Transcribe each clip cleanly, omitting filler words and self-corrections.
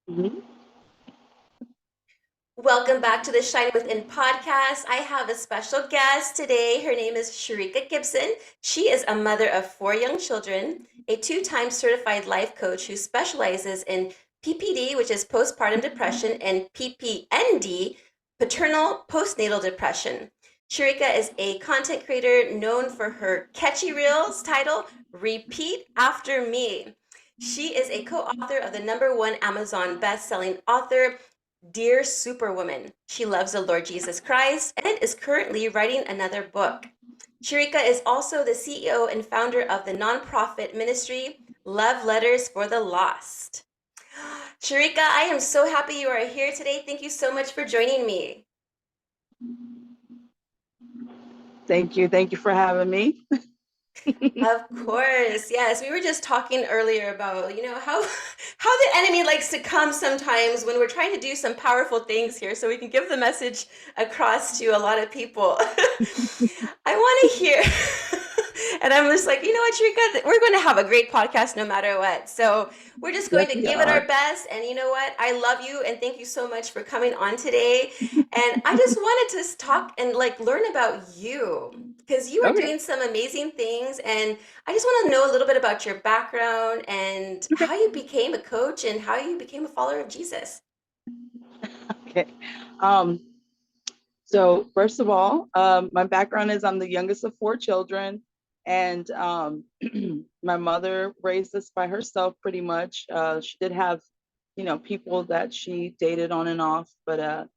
Mhm. Welcome back to the Shine Within podcast. I have a special guest today. Her name is Sireka Gibson. She is a mother of four young children, a two-time certified life coach who specializes in PPD, which is postpartum depression, and PPND, paternal postnatal depression. Sharika is a content creator known for her catchy reels title, Repeat After Me. She is a co-author of the #1 Amazon best-selling author, Dear Superwoman. She loves the Lord Jesus Christ and is currently writing another book. Sharika is also the CEO and founder of the nonprofit ministry Love Letters for the Lost. Sharika, I am so happy you are here today. Thank you so much for joining me. Thank you. Thank you for having me. Of course. Yes, we were just talking earlier about, how the enemy likes to come sometimes when we're trying to do some powerful things here so we can give the message across to a lot of people. I want to hear. And I'm just like, you know what, Shrika, we're going to have a great podcast no matter what. So we're just going Yes, to we give it are. our best. And you know what? I love you and thank you so much for coming on today. And I just wanted to talk and like learn about you because you are Okay. doing some amazing things. And I just want to know a little bit about your background and Okay. how you became a coach and how you became a follower of Jesus. Okay. Um, so first of all, my background is I'm the youngest of four children, and my mother raised us by herself pretty much. She did have, people that she dated on and off, but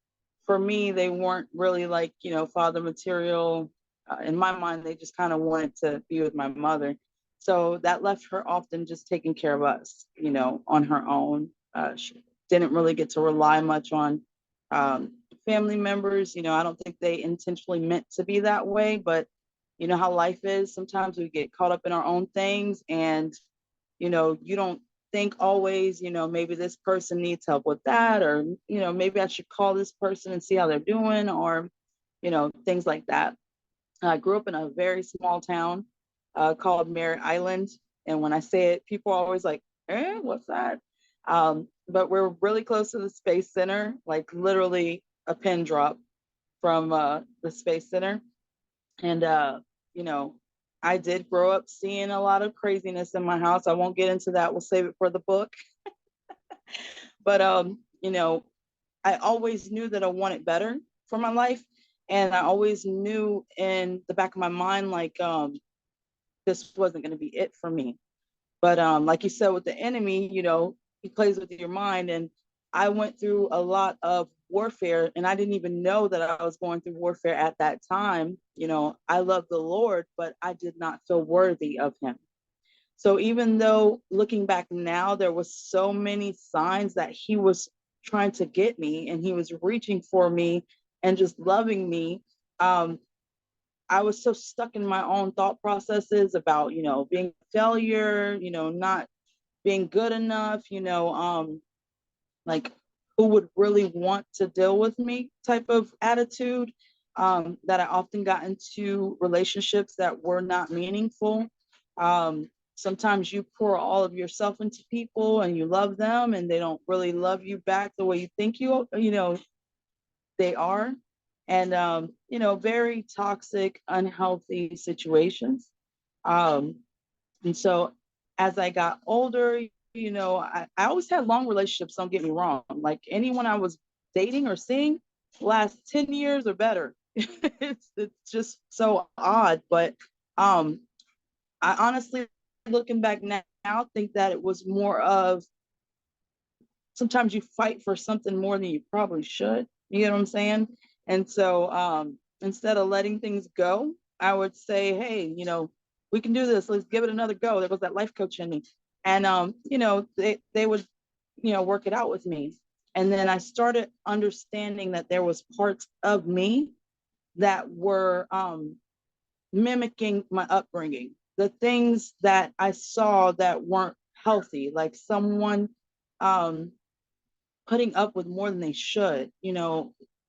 for me, they weren't really like, father material. In my mind, they just kind of wanted to be with my mother. So that left her often just taking care of us, on her own. She didn't really get to rely much on family members. I don't think they intentionally meant to be that way, but you know how life is. Sometimes we get caught up in our own things, and you don't think always, maybe this person needs help with that, or maybe I should call this person and see how they're doing, or things like that. I grew up in a very small town called Merritt Island, and when I say it, people are always like, what's that? But we're really close to the Space Center, like literally a pin drop from the Space Center. And you know, I did grow up seeing a lot of craziness in my house. I won't get into that. We'll save it for the book. But I always knew that I wanted better for my life. And I always knew in the back of my mind, like this wasn't going to be it for me. But like you said, with the enemy, he plays with your mind. And I went through a lot of warfare, and I didn't even know that I was going through warfare at that time. I love the Lord, but I did not feel worthy of him. So even though looking back now, there was so many signs that he was trying to get me and he was reaching for me and just loving me. Um, I was so stuck in my own thought processes about, being a failure, not being good enough, like who would really want to deal with me type of attitude, that I often got into relationships that were not meaningful. Sometimes you pour all of yourself into people and you love them and they don't really love you back the way you think they are. And very toxic, unhealthy situations. um, and so as I got older, I always had long relationships, don't get me wrong. Like anyone I was dating or seeing last 10 years or better. It's just so odd. But um, I honestly, looking back now, think that it was more of sometimes you fight for something more than you probably should. You know what I'm saying? And so instead of letting things go, I would say, hey, we can do this. Let's give it another go. There was that life coach in me. And they would, work it out with me. And then I started understanding that there was parts of me that were mimicking my upbringing, the things that I saw that weren't healthy, like someone um, putting up with more than they should,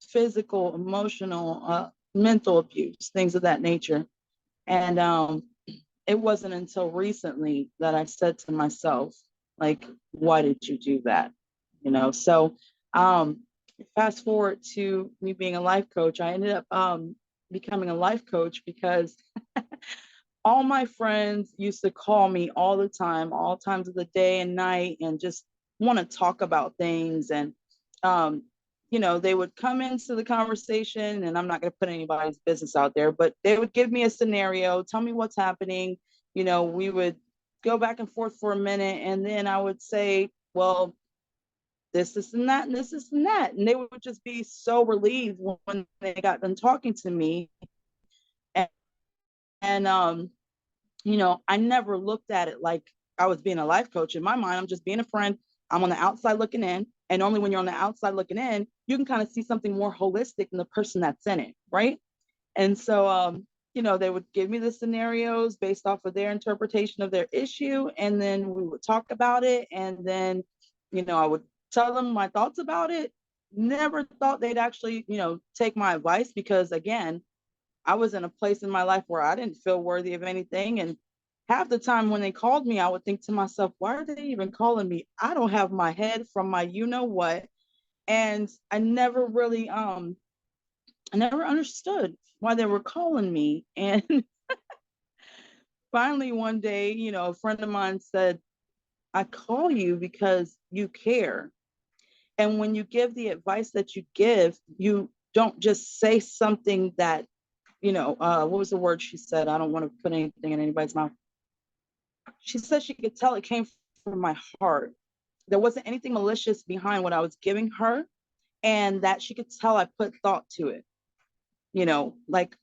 physical, emotional, mental abuse, things of that nature. And it wasn't until recently that I said to myself, like, why did you do that? So um, fast forward to me being a life coach, I ended up becoming a life coach because all my friends used to call me all the time, all times of the day and night, and just want to talk about things. And, um, they would come into the conversation, and I'm not going to put anybody's business out there, but they would give me a scenario, tell me what's happening. We would go back and forth for a minute, and then I would say, well, this and that, and this and that. And they would just be so relieved when they got done talking to me. And, and I never looked at it like I was being a life coach. In my mind, I'm just being a friend. I'm on the outside looking in. And only when you're on the outside looking in, you can kind of see something more holistic than the person that's in it, right? And so, they would give me the scenarios based off of their interpretation of their issue. And then we would talk about it. And then, I would tell them my thoughts about it. Never thought they'd actually, take my advice because, again, I was in a place in my life where I didn't feel worthy of anything. And half the time when they called me, I would think to myself, why are they even calling me? I don't have my head from my you know what. And I never really I never understood why they were calling me. And finally one day, a friend of mine said, I call you because you care. And when you give the advice that you give, you don't just say something that, what was the word she said? I don't want to put anything in anybody's mouth. She said she could tell it came from my heart. There wasn't anything malicious behind what I was giving her, and that she could tell I put thought to it, like,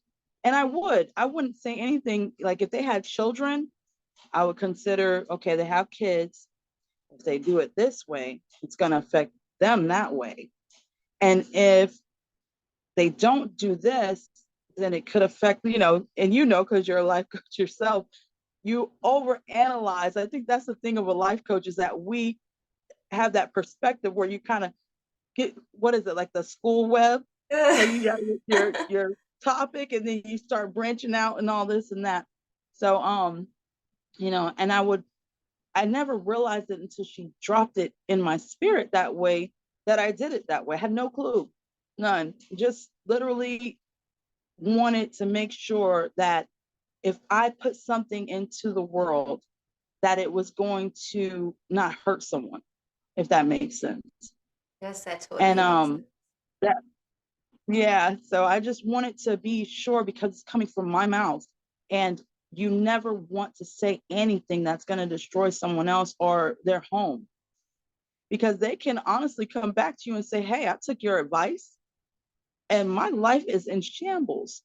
and I wouldn't say anything. Like if they had children, I would consider, okay, they have kids. If they do it this way, it's going to affect them that way. And if they don't do this, then it could affect, and because you're a life coach yourself, you overanalyze. I think that's the thing of a life coach is that we have that perspective where you kind of get, what is it, like the school web? How you got your topic and then you start branching out and all this and that. So and I never realized it until she dropped it in my spirit that way, that I did it that way. I had no clue, none. Just literally wanted to make sure that if I put something into the world, that it was going to not hurt someone, if that makes sense. Yes, that And totally makes sense. that yeah, so I just wanted to be sure because it's coming from my mouth. And you never want to say anything that's going to destroy someone else or their home, because they can honestly come back to you and say, hey, I took your advice and my life is in shambles.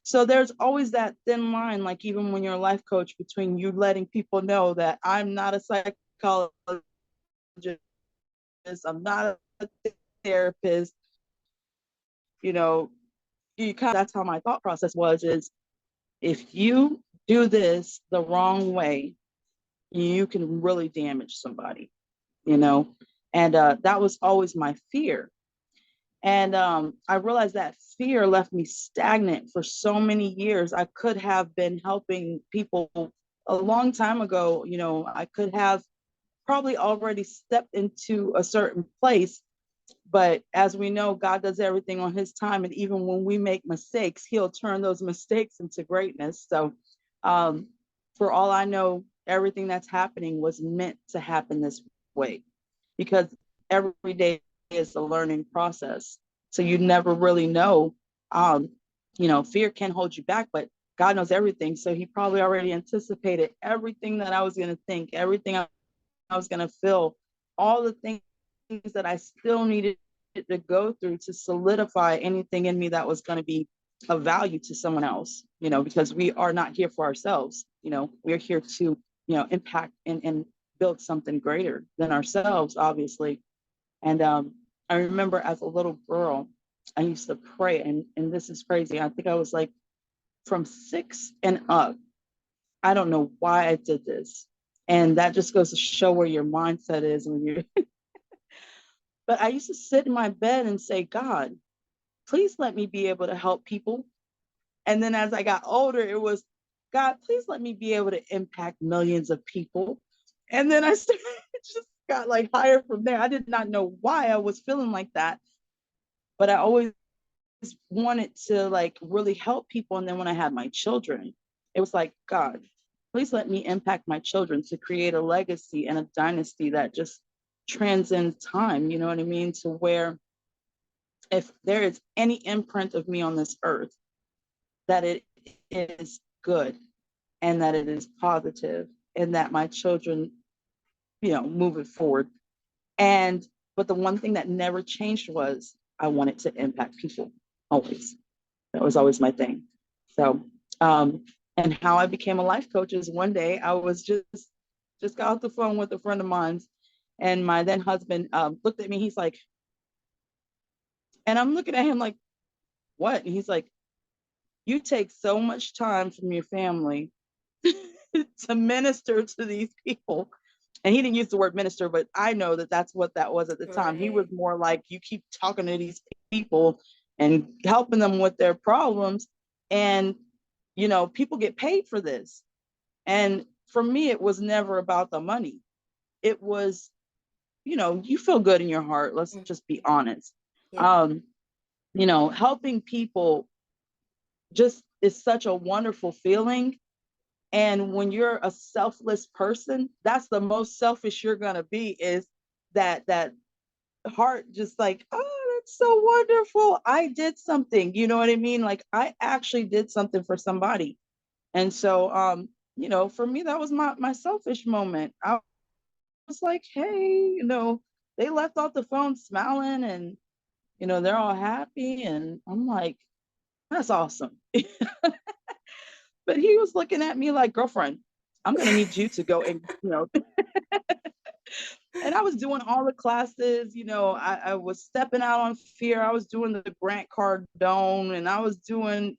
So there's always that thin line, like even when you're a life coach, between you letting people know that I'm not a psychologist, I'm not a therapist, you know, you kind of, that's how my thought process was, is if you do this the wrong way, you can really damage somebody, you know? And that was always my fear. And I realized that fear left me stagnant for so many years. I could have been helping people a long time ago. I could have probably already stepped into a certain place. But as we know, God does everything on his time. And even when we make mistakes, he'll turn those mistakes into greatness. So um, for all I know, everything that's happening was meant to happen this way, because every day is a learning process. So you never really know. Um, fear can hold you back, but God knows everything. So he probably already anticipated everything that I was going to think, everything I was going to feel, all the things that I still needed to go through to solidify anything in me that was going to be of value to someone else, because we are not here for ourselves. We're here to, impact and build something greater than ourselves, obviously. And I remember as a little girl, I used to pray, and this is crazy. I think I was like from 6 and up. I don't know why I did this. And that just goes to show where your mindset is when you're. But I used to sit in my bed and say, God, please let me be able to help people. And then as I got older, it was, God, please let me be able to impact millions of people. And then I started just got like higher from there. I did not know why I was feeling like that, but I always wanted to like really help people. And then when I had my children, it was like, God, please let me impact my children to create a legacy and a dynasty that just transcends time. You know what I mean? To where if there is any imprint of me on this earth, that it is good and that it is positive and that my children, move it forward. And but the one thing that never changed was I wanted to impact people always. That was always my thing. So, and how I became a life coach is one day I was just got off the phone with a friend of mine, and my then husband looked at me. He's like, and I'm looking at him like, what? And he's like, you take so much time from your family to minister to these people. And he didn't use the word minister, but I know that that's what that was at the time. He was Right. more like, you keep talking to these people and helping them with their problems. And, people get paid for this. And for me, it was never about the money. It was, you feel good in your heart. Let's Mm. just be honest. Yeah. Um, helping people just is such a wonderful feeling. And when you're a selfless person, that's the most selfish you're gonna be, is that heart just like, oh, that's so wonderful. I did something, you know what I mean? Like I actually did something for somebody. And so for me, that was my selfish moment. I was like, hey, they left off the phone smiling and they're all happy. And I'm like, that's awesome. But he was looking at me like, girlfriend, I'm gonna need you to go and and I was doing all the classes, I was stepping out on fear. I was doing the Grant Cardone and I was doing,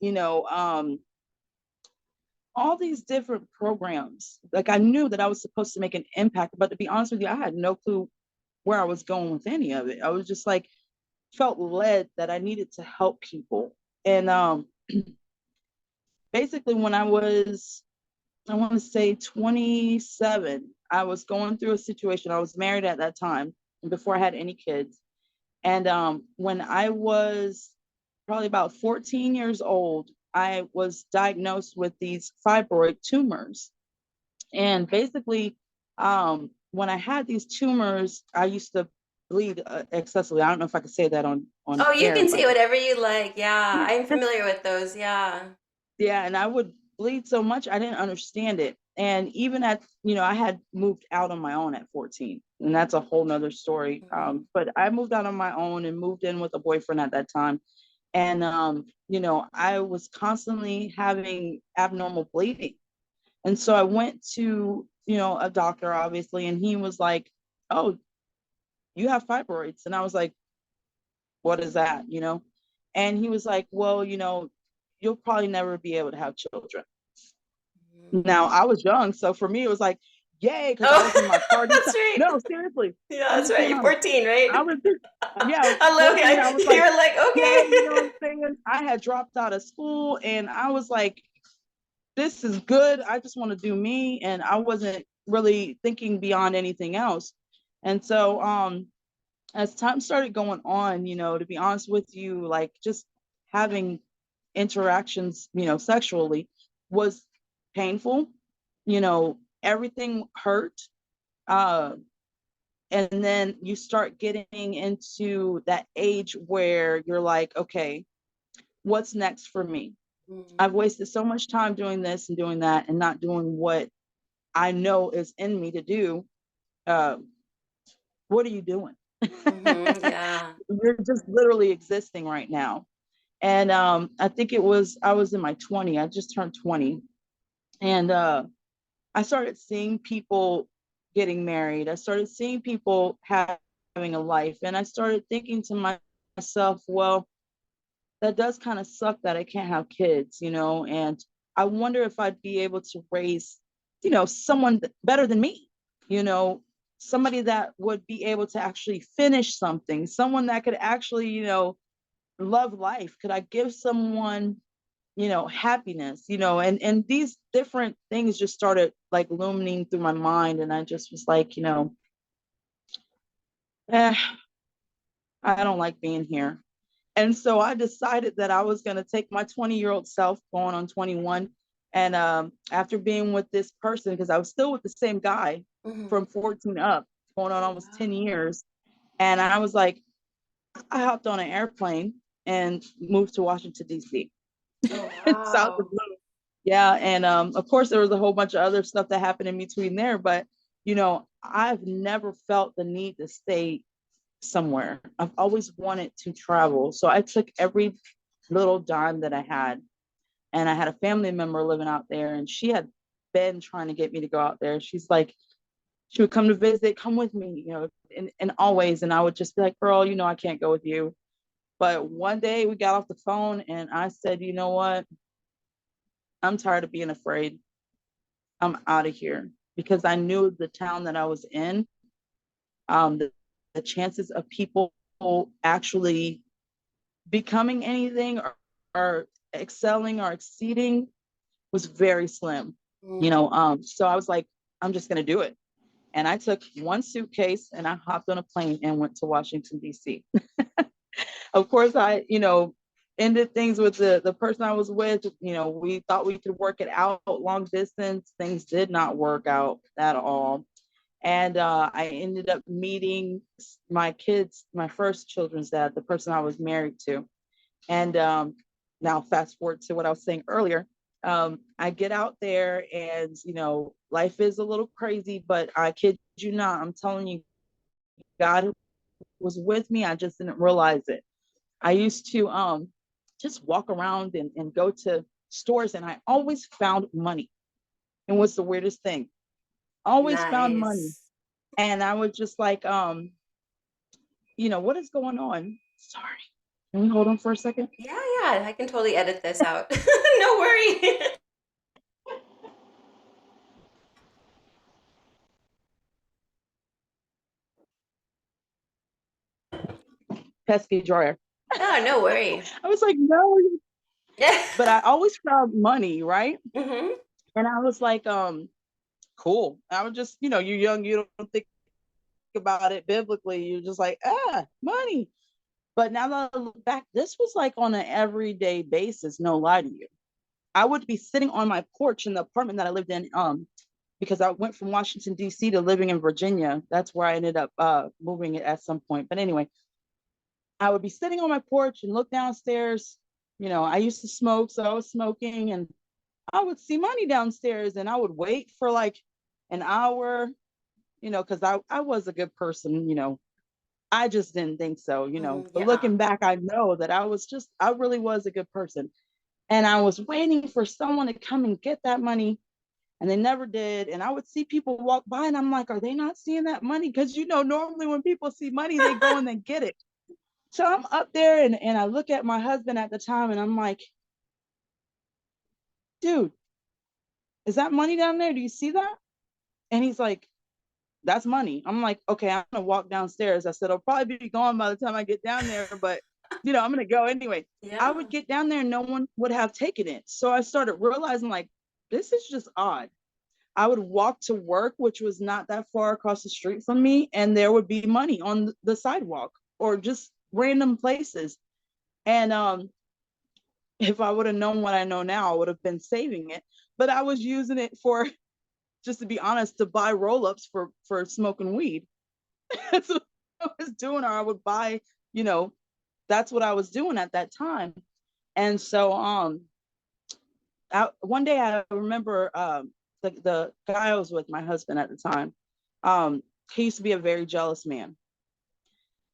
all these different programs. Like I knew that I was supposed to make an impact, but to be honest with you, I had no clue where I was going with any of it. I was just like, felt led that I needed to help people. And basically when I want to say 27, I was going through a situation. I was married at that time and before I had any kids. And when I was probably about 14 years old, I was diagnosed with these fibroid tumors. And basically, when I had these tumors, I used to bleed excessively. I don't know if I could say that on Oh, you air, can but say whatever you like. Yeah, I'm familiar with those. Yeah. yeah, and I would bleed so much I didn't understand it. And even I had moved out on my own at 14, and that's a whole nother story. Mhm. But I moved out on my own and moved in with a boyfriend at that time. And I was constantly having abnormal bleeding. And so I went to, a doctor, obviously, and he was like, oh, you have fibroids. And I was like, what is that? And he was like, well, you'll probably never be able to have children. Mhm. Now I was young, so for me it was like, yay, because I was in Oh, my party. that's right. No, seriously, Yeah, I'm that's just right. being You're honest. 14, I right? was just, yeah, I was I love 14. I it. was You like, were like, yay, you know what okay. I'm saying? I had dropped out of school, and I was like, this is good. I just want to do me, and I wasn't really thinking beyond anything else. And so, as time started going on, to be honest with you, like just having interactions, sexually was painful. Everything hurt. Uh, and then you start getting into that age where you're like, okay, what's next for me? Mhm. I've wasted so much time doing this and doing that and not doing what I know is in me to do. Uh, what are you doing? Mhm. Yeah. You're just literally existing right now. And I think I was in my 20, I just turned 20. And I started seeing people getting married. I started seeing people having a life. And I started thinking to myself, well, that does kind of suck that I can't have kids, and I wonder if I'd be able to raise, someone better than me, you know, somebody that would be able to actually finish something, someone that could actually, love life. Could I give someone, happiness, and these different things just started like looming through my mind. And I just was like, eh, I don't like being here. And so I decided that I was going to take my 20-year-old self going on 21. And after being with this person, because I was still with the same guy Mm-hmm. from 14 up, going on Oh, almost 10 wow. years. And I was like, I hopped on an airplane and moved to Washington, D.C. Oh, It's out the wow. blue. Yeah. And of course, there was a whole bunch of other stuff that happened in between there. But, I've never felt the need to stay somewhere. I've always wanted to travel. So I took every little dime that I had. And I had a family member living out there, and she had been trying to get me to go out there. She's like, she would come to visit, come with me, and always. And I would just be like, girl, I can't go with you. But one day we got off the phone and I said, you know what? I'm tired of being afraid. I'm out of here because I knew the town that I was in, the chances of people actually becoming anything or excelling or exceeding was very slim. So I was like, I'm just gonna do it. And I took one suitcase and I hopped on a plane and went to Washington, D.C. Of course, ended things with the person I was with. We thought we could work it out long distance. Things did not work out at all. And I ended up meeting my first children's dad, the person I was married to. And now, fast forward to what I was saying earlier. I get out there, and life is a little crazy, but I kid you not, I'm telling you, God was with me. I just didn't realize it. I used to just walk around and go to stores, and I always found money. And what's the weirdest thing? Always found money. Nice. And I was just like, what is going on? Sorry. Can we hold on for a second? Yeah, yeah, I can totally edit this out. No worry. Pesky dryer. Oh, no worry. I was like, no, Yeah. but I always found money, right? Mm-hmm. And I was like, cool. I was just, you're young, you don't think about it biblically. You're just like, money. But now that I look back, this was like on an everyday basis, no lie to you. I would be sitting on my porch in the apartment that I lived in, because I went from Washington, D.C. to living in Virginia. That's where I ended up moving it at some point. But anyway, I would be sitting on my porch and look downstairs. I used to smoke, so I was smoking, and I would see money downstairs, and I would wait for like an hour, because I was a good person. I just didn't think so, Mm-hmm. but Yeah. looking back, I know that I really was a good person. And I was waiting for someone to come and get that money, and they never did. And I would see people walk by, and I'm like, are they not seeing that money? Because, normally when people see money, they go and they get it. So I'm up there, and I look at my husband at the time, and I'm like, dude, is that money down there? Do you see that? And he's like, that's money. I'm like, okay, I'm gonna walk downstairs. I said, I'll probably be gone by the time I get down there, but I'm gonna go anyway. I Yeah. would get down there and no one would have taken it. So I started realizing, like, this is just odd. I would walk to work, which was not that far across the street from me, and there would be money on the sidewalk or just random places. And if I would have known what I know now, I would have been saving it. But I was using it for, just to be honest, to buy roll-ups for smoking weed. That's what I was doing, or I would buy, you know, that's what I was doing at that time. And so one day I remember the guy I was with, my husband at the time, um, he used to be a very jealous man.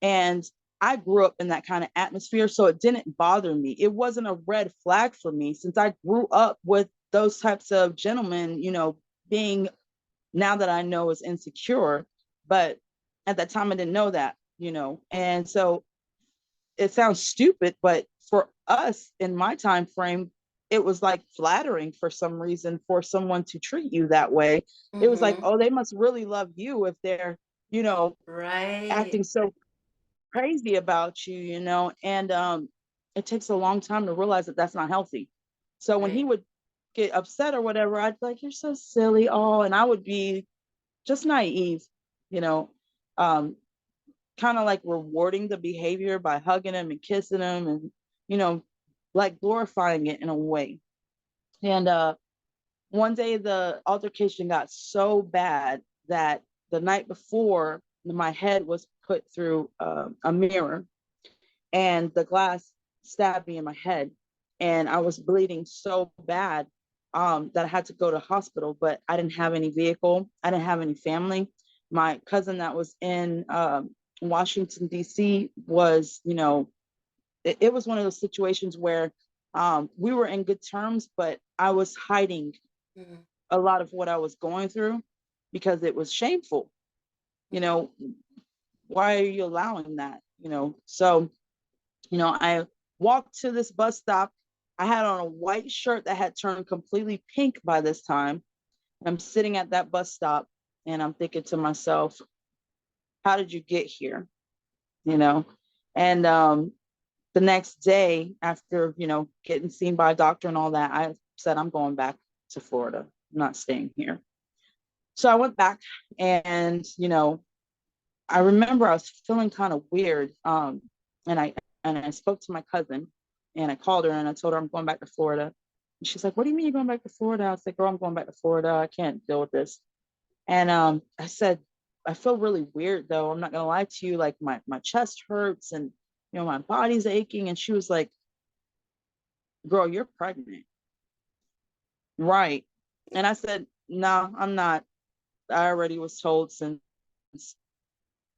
And I grew up in that kind of atmosphere, so it didn't bother me. It wasn't a red flag for me since I grew up with those types of gentlemen, being, now that I know, is insecure. But at that time I didn't know that. Mm-hmm. And so it sounds stupid, but for us in my time frame, it was like flattering for some reason for someone to treat you that way. It was like, Mm-hmm. oh, they must really love you if they're, you know, Right. acting so crazy about and it takes a long time to realize that that's not healthy. So when he Right. would get upset or whatever, I'd be like, you're so silly, oh, and I would be just naive, you know um kind of like rewarding the behavior by hugging him and kissing him and, you know, like glorifying it in a way. And one day the altercation got so bad that the night before, my head was put through a mirror, and the glass stabbed me in my head, and I was bleeding so bad that I had to go to hospital, but I didn't have any vehicle. I didn't have any family. My cousin that was in Washington, D.C. was, you know, it was one of those situations where we were in good terms, but I was hiding Mm-hmm. a lot of what I was going through because it was shameful. You know, why are you allowing that? You know, so, you know, I walked to this bus stop. I had on a white shirt that had turned completely pink by this time. I'm sitting at that bus stop and I'm thinking to myself, how did you get here? You know, and the next day after, you know, getting seen by a doctor and all that, I said, I'm going back to Florida. I'm not staying here. So I went back and, you know, I remember I was feeling kind of weird. And I spoke to my cousin and I called her and I told her I'm going back to Florida. And she's like, what do you mean you're going back to Florida? I was like, girl, I'm going back to Florida. I can't deal with this. And I said, I feel really weird though. I'm not gonna lie to you. Like my chest hurts and, you know, my body's aching. And she was like, girl, you're pregnant. Right. And I said, no, I'm not. I already was told since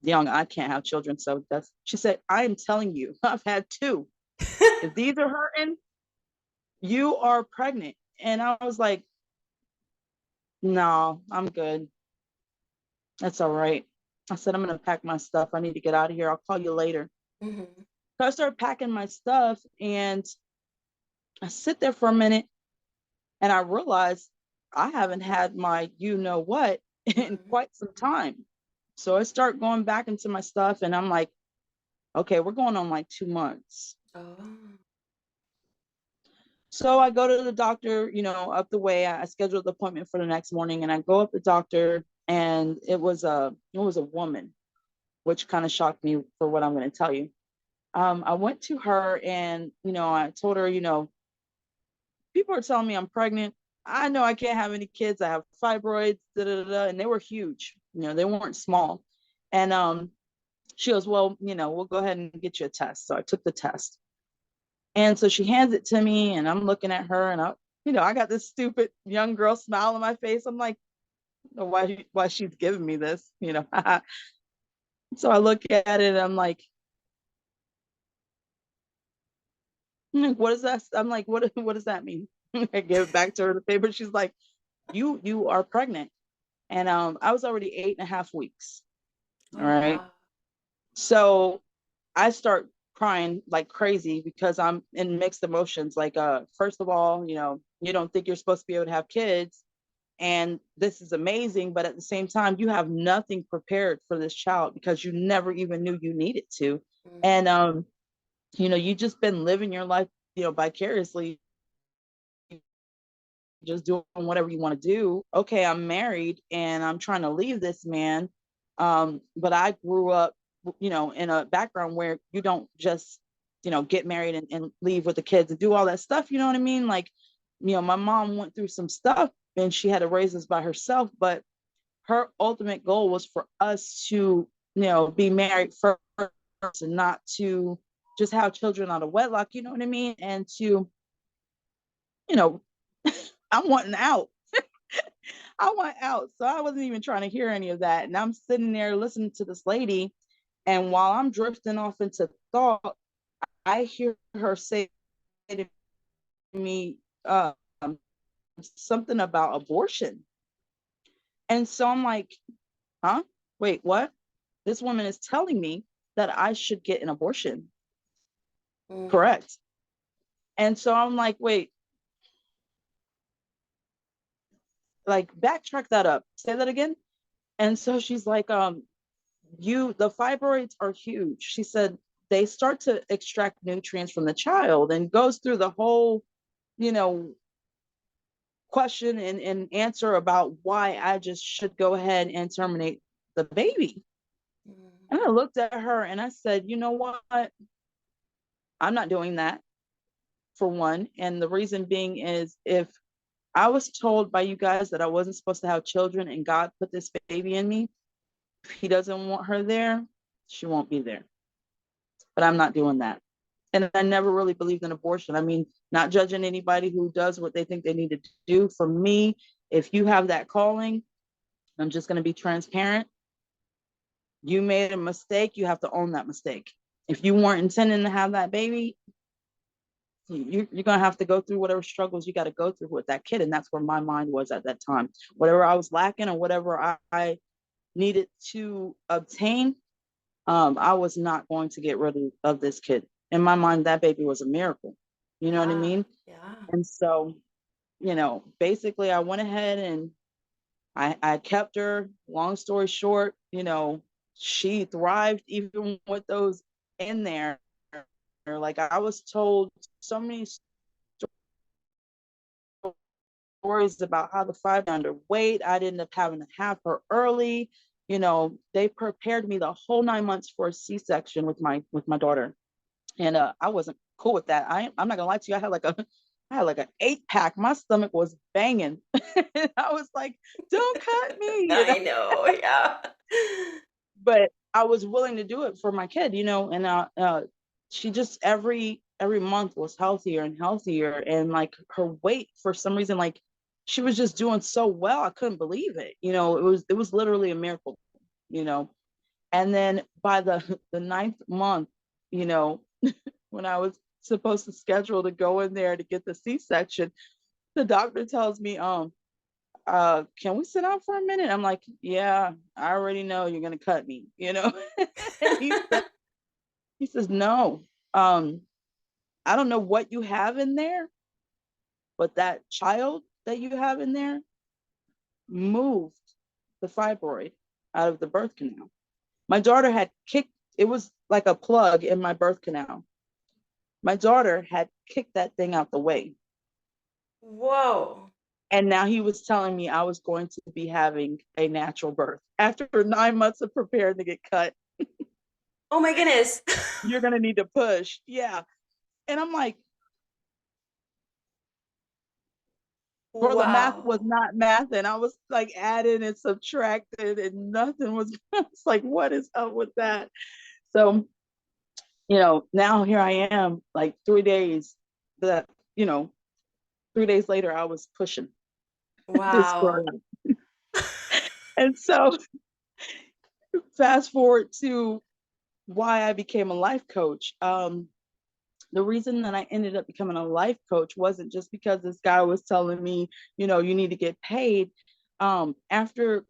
young I can't have children. So that's, she said, I am telling you, I've had two. If these are hurting, you are pregnant. And I was like, no, I'm good. That's all right. I said, I'm going to pack my stuff. I need to get out of here. I'll call you later. Mm-hmm. So I started packing my stuff and I sit there for a minute and I realized I haven't had my you know what in Mm-hmm. quite some time. So I start going back into my stuff and I'm like, okay, we're going on like 2 months. Oh. So I go to the doctor, you know, up the way. I scheduled the appointment for the next morning and I go up the doctor and it was a woman, which kind of shocked me for what I'm going to tell you. I went to her and, you know, I told her, you know, people are telling me I'm pregnant. I know I can't have any kids. I have fibroids, da, da, da, da, and they were huge. You know, they weren't small. And she goes, well, you know, we'll go ahead and get you a test. So I took the test. And so she hands it to me and I'm looking at her and you know, I got this stupid young girl smile on my face. I'm like, why she's giving me this, you know? So I look at it and I'm like, what is that? I'm like, what does that mean? I give it back to her the paper. She's like, you are pregnant. And I was already 8.5 weeks. All Oh, right. wow. So I start crying like crazy because I'm in mixed emotions. Like, first of all, you know, you don't think you're supposed to be able to have kids. And this is amazing. But at the same time, you have nothing prepared for this child because you never even knew you needed to. Mm-hmm. And, you know, you just been living your life, you know, vicariously, just doing whatever you want to do. Okay, I'm married and I'm trying to leave this man. But I grew up, you know, in a background where you don't just, you know, get married and leave with the kids and do all that stuff. You know what I mean? Like, you know, my mom went through some stuff and she had to raise us by herself, but her ultimate goal was for us to, you know, be married first and not to just have children out of wedlock, you know what I mean? And to, you know, I'm wanting out. I want out. So I wasn't even trying to hear any of that. And I'm sitting there listening to this lady. And while I'm drifting off into thought, I hear her say to me something about abortion. And so I'm like, huh? Wait, what? This woman is telling me that I should get an abortion. Mm-hmm. Correct. And so I'm like, wait, like backtrack that up. Say that again. And so she's like, the fibroids are huge. She said they start to extract nutrients from the child and goes through the whole, you know, question and answer about why I just should go ahead and terminate the baby. And I looked at her and I said, you know what? I'm not doing that, for one. And the reason being is, if I was told by you guys that I wasn't supposed to have children and God put this baby in me, if he doesn't want her there, she won't be there. But I'm not doing that. And I never really believed in abortion. I mean, not judging anybody who does what they think they need to do. For me, if you have that calling, I'm just going to be transparent. You made a mistake, you have to own that mistake. If you weren't intending to have that baby, you're going to have to go through whatever struggles you got to go through with that kid. And that's where my mind was at that time. Whatever I was lacking or whatever I needed to obtain, I was not going to get rid of this kid. In my mind, that baby was a miracle. You know what I mean? Yeah. And so, basically I went ahead and I kept her. Long story short, she thrived even with those in there. Like, I was told so many stories about how the 5 underweight. I ended up having to have her early. They prepared me the whole 9 months for a C-section with my daughter, and I wasn't cool with that. I'm not gonna lie to you. I had like an 8-pack. My stomach was banging. I was like, "Don't cut me," I know, yeah. but I was willing to do it for my kid, and she just every month was healthier and healthier, and like her weight for some reason, like she was just doing so well. I couldn't believe it. It was literally a miracle, you know. And then by the 9th month, you know, when I was supposed to schedule to go in there to get the C-section, the doctor tells me, can we sit down for a minute? I'm like, yeah, I already know you're gonna cut me, And he says, no, I don't know what you have in there, but that child that you have in there moved the fibroid out of the birth canal. My daughter had kicked, it was like a plug in my birth canal. My daughter had kicked that thing out the way. Whoa. And now he was telling me I was going to be having a natural birth. After 9 months of preparing to get cut, Oh my goodness. you're going to need to push. Yeah. And I'm like, bro, the math was Wow. not math. And I was like adding and subtracting and nothing was, it's like, what is up with that? So, now here I am, like 3 days, that, 3 days later, I was pushing this Wow. program. And so fast forward to why I became a life coach. The reason that I ended up becoming a life coach wasn't just because this guy was telling me, you need to get paid. After,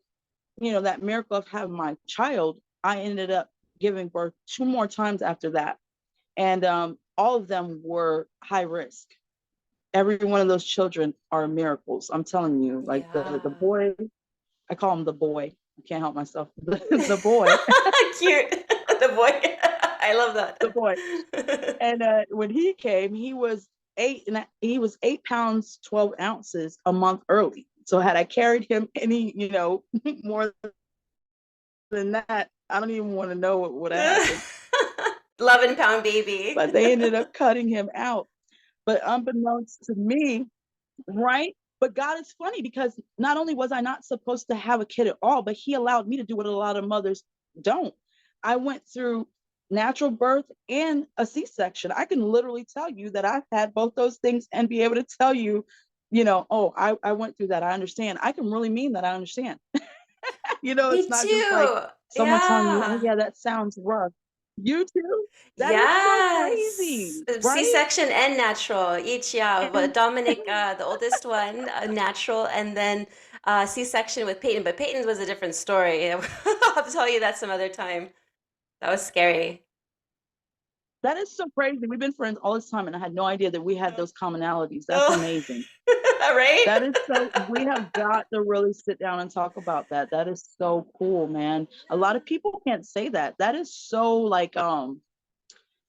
that miracle of having my child, I ended up giving birth 2 more times after that. And all of them were high risk. Every one of those children are miracles. I'm telling you, like the Yeah. boy, I call him the boy. I can't help myself. The boy, Cute. The boy. I love the boy. that. And when he came, he was 8 pounds 12 ounces a month early. So had I carried him any, more than that, I don't even want to know what would have happened. 11-pound baby. But they ended up cutting him out. But unbeknownst to me, right? But God is funny, because not only was I not supposed to have a kid at all, but he allowed me to do what a lot of mothers don't. I went through natural birth and a C-section. I can literally tell you that I've had both those things and be able to tell you, oh, I went through that. I understand. I can really mean that I understand. It's Me not just like too. someone telling you, oh, Yeah. yeah, that sounds rough. You too? That is so Yes. crazy, right? C-section and natural each, yeah. But And Dominic, the oldest one, natural, and then C-section with Peyton. But Peyton's was a different story. I'll have to tell you that some other time. That was scary. that is so crazy. We've been friends all this time, and I had no idea that we had those commonalities. That's Oh, amazing. right? That is so, we have got to really sit down and talk about that. That is so cool, man. A lot of people can't say that. That is so like,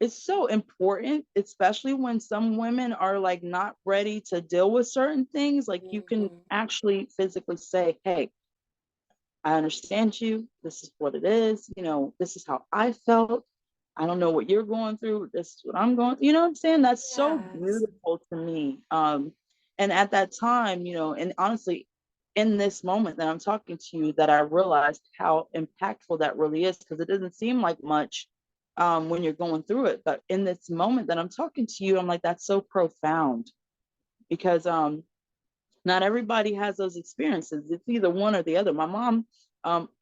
it's so important, especially when some women are like not ready to deal with certain things. Like, you can Mhm. actually physically say, hey, I understand you. This is what it is. This is how I felt. I don't know what you're going through. This is what I'm going through. You know what I'm saying? That's so Yes. beautiful to me. And at that time, and honestly, in this moment that I'm talking to you, that I realized how impactful that really is, because it doesn't seem like much when you're going through it. But in this moment that I'm talking to you, I'm like, that's so profound, because not everybody has those experiences. It's either one or the other. My mom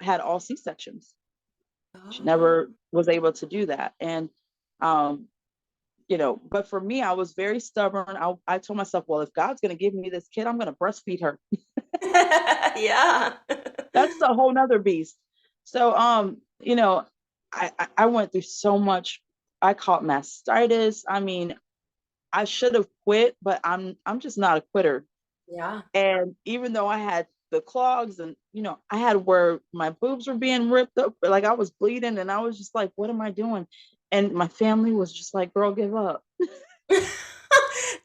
had all C-sections. She Oh. never was able to do that. And, um, but for me, I was very stubborn. I told myself, well, if God's going to give me this kid, I'm going to breastfeed her. Yeah. That's a whole nother beast. So, I went through so much. I caught mastitis. I mean, I should have quit, but I'm just not a quitter. Yeah. And even though I had the clogs, and I had where my boobs were being ripped up, like I was bleeding, and I was just like, what am I doing? And my family was just like, girl, give up. I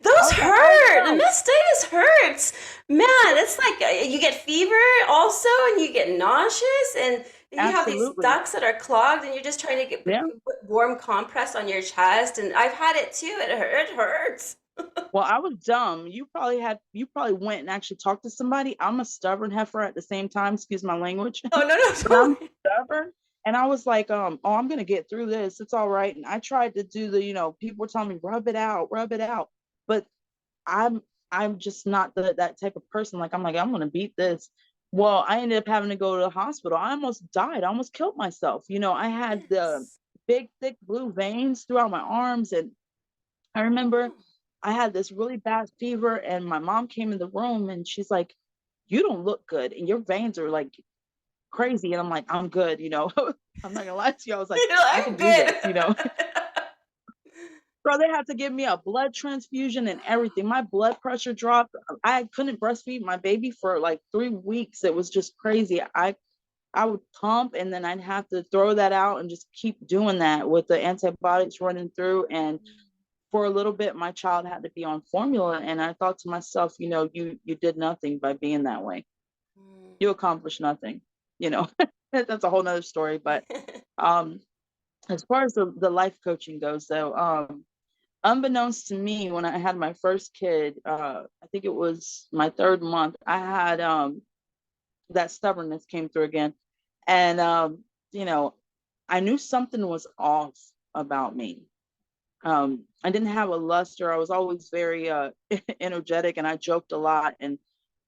Those was like, oh hurt. no. Mastitis hurts. Man, it's like you get fever also, and you get nauseous, and you have these Absolutely. ducts that are clogged, and you're just trying to get Yeah. put warm compress on your chest. And I've had it too. It hurts. Well, I was dumb. You probably went and actually talked to somebody. I'm a stubborn heifer at the same time, excuse my language. Oh, no, no, But I'm totally. stubborn. And I was like, oh, I'm gonna get through this. It's all right. And I tried to do people were telling me, rub it out, rub it out. But I'm I'm just not that type of person. Like, I'm like, I'm gonna beat this. Well, I ended up having to go to the hospital. I almost died. I almost killed myself. I had the Yes. big, thick blue veins throughout my arms. And I remember Oh. I had this really bad fever, and my mom came in the room and she's like, you don't look good, and your veins are like crazy. And I'm like, I'm good. I'm not gonna lie to you. I was like, You're like, I I'm can do good. this. Bro, they had to give me a blood transfusion and everything. My blood pressure dropped. I couldn't breastfeed my baby for like 3 weeks. It was just crazy. I would pump, and then I'd have to throw that out and just keep doing that with the antibiotics running through. And for a little bit, my child had to be on formula. And I thought to myself, you did nothing by being that way. You accomplished nothing. You know, that's a whole nother story. But um, as far as the life coaching goes, though, unbeknownst to me, when I had my first kid, I think it was my third month, I had that stubbornness came through again. And you know, I knew something was off about me. I didn't have a luster. I was always very energetic, and I joked a lot. And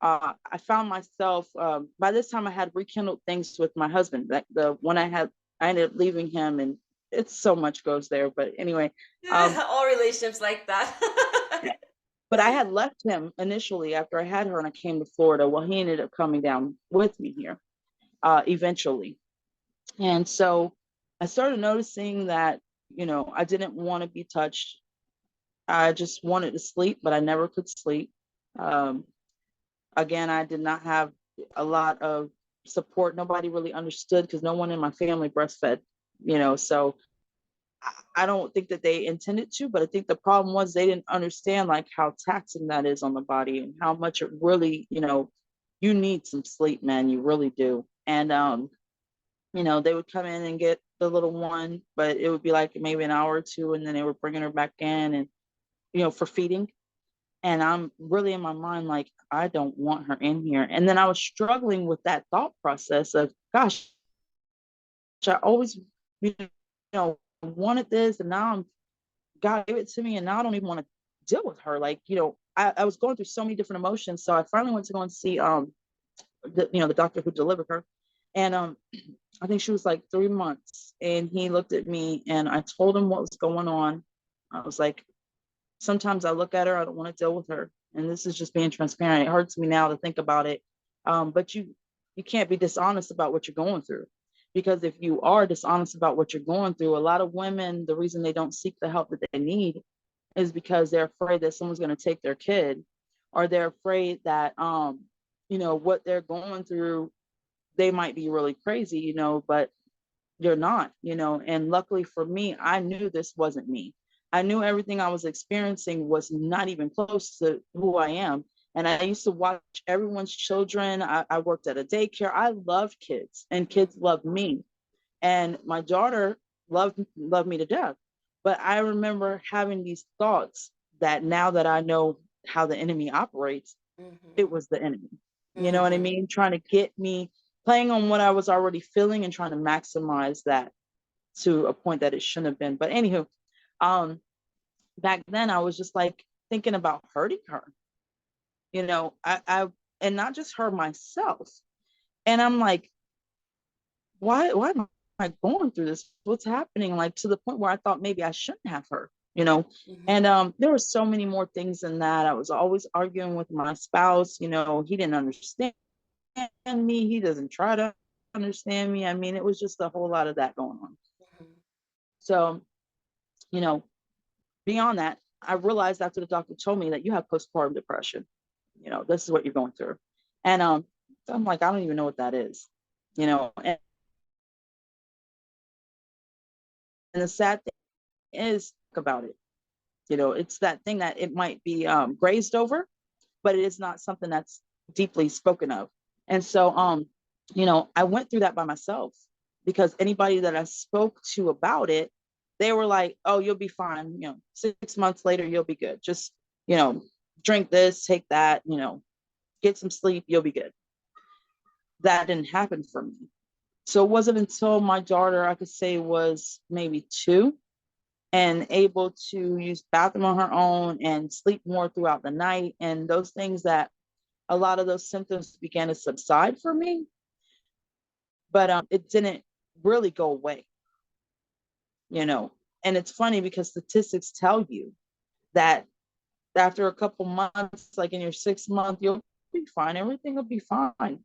I found myself by this time I had rekindled things with my husband. That the one I ended up leaving him, and it's so much goes there. But anyway, um, All relationships like that. but I had left him initially after I had her, and I came to Florida. Well, he ended up coming down with me here eventually. And so I started noticing that, I didn't want to be touched. I just wanted to sleep, but I never could sleep. Um, again, I did not have a lot of support. Nobody really understood, because no one in my family breastfed. So I don't think that they intended to, but I think the problem was they didn't understand like how taxing that is on the body, and how much it really, you need some sleep, man. You really do. And they would come in and get the little one, but it would be like maybe an hour or two, and then they were bringing her back in, and for feeding. And I'm really in my mind like, I don't want her in here. And then I was struggling with that thought process of, gosh, I always, you wanted this, and now God gave it to me, and now I don't even want to deal with her. Like, I was going through so many different emotions. So I finally went to go and see the doctor who delivered her. And I think she was like 3 months. And he looked at me, and I told him what was going on. I was like, sometimes I look at her, I don't want to deal with her. And this is just being transparent. It hurts me now to think about it. But you can't be dishonest about what you're going through. Because if you are dishonest about what you're going through, a lot of women, the reason they don't seek the help that they need is because they're afraid that someone's going to take their kid, or they're afraid that what they're going through, they might be really crazy, but you're not. And luckily for me, I knew this wasn't me. I knew everything I was experiencing was not even close to who I am. And I used to watch everyone's children. I worked at a daycare. I loved kids, and kids loved me. And my daughter loved me to death. But I remember having these thoughts that now that I know how the enemy operates, it Mm-hmm. was the enemy. You know what I Mm-hmm. mean? Trying to get me playing on what I was already feeling and trying to maximize that to a point that it shouldn't have been. But anywho, um, back then I was just like thinking about hurting her, you know, and not just her myself. And I'm like, why am I going through this? What's happening? Like to the point where I thought maybe I shouldn't have her, you know. Mm-hmm. And there were so many more things than that. I was always arguing with my spouse, you know, he didn't understand me, he doesn't try to understand me. I mean, it was just a whole lot of that going on. Mm-hmm. So, you know, beyond that, I realized after the doctor told me that you have postpartum depression, you know, this is what you're going through. And so I'm like, I don't even know what that is, you know. And the sad thing is about it, you know, it's that thing that it might be grazed over, but it is not something that's deeply spoken of. And so you know, I went through that by myself, because anybody that I spoke to about it, they were like, oh, you'll be fine, you know, 6 months later you'll be good, just, you know, drink this, take that, you know, get some sleep, you'll be good. That didn't happen for me. So it wasn't until my daughter, I could say, was maybe 2 and able to use bathroom on her own and sleep more throughout the night and those things, that a lot of those symptoms began to subside for me. But it didn't really go away, you know. And it's funny because statistics tell you that after a couple months, like in your 6 month, you'll be fine, everything will be fine.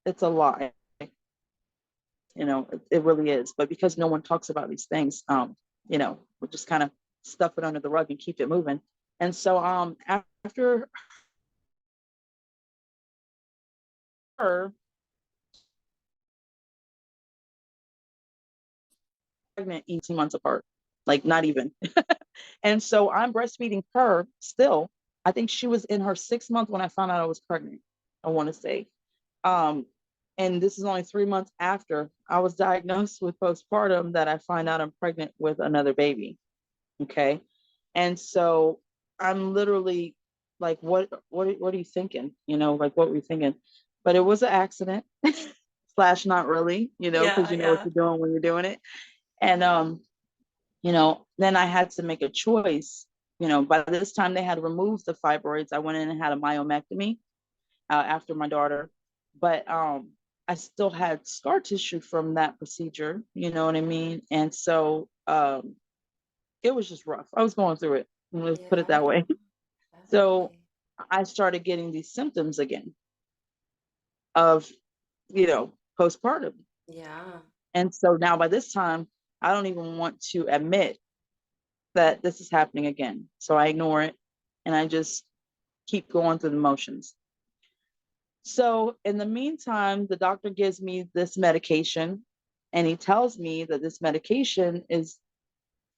It's a lie, you know, it really is. But because no one talks about these things, you know, we'll just kind of stuff it under the rug and keep it moving. And so after her pregnant 18 months apart, like not even. And so I'm breastfeeding her still. I think she was in her 6 month when I found out I was pregnant, I want to say. Um, and this is only 3 months after I was diagnosed with postpartum that I find out I'm pregnant with another baby. Okay. And so I'm literally like, what are you thinking? You know, like what were you thinking? But it was an accident slash not really, you know, because Yeah, you know what yeah. you're doing when you're doing it. And you know, then I had to make a choice. You know, by this time they had removed the fibroids. I went in and had a myomectomy after my daughter, but I still had scar tissue from that procedure. You know what I mean? And so it was just rough. I was going through it. Let's put it Yeah, that way. So definitely. I started getting these symptoms again of, you know, postpartum. Yeah. And so now by this time, I don't even want to admit that this is happening again. So I ignore it and I just keep going through the motions. So in the meantime, the doctor gives me this medication and he tells me that this medication is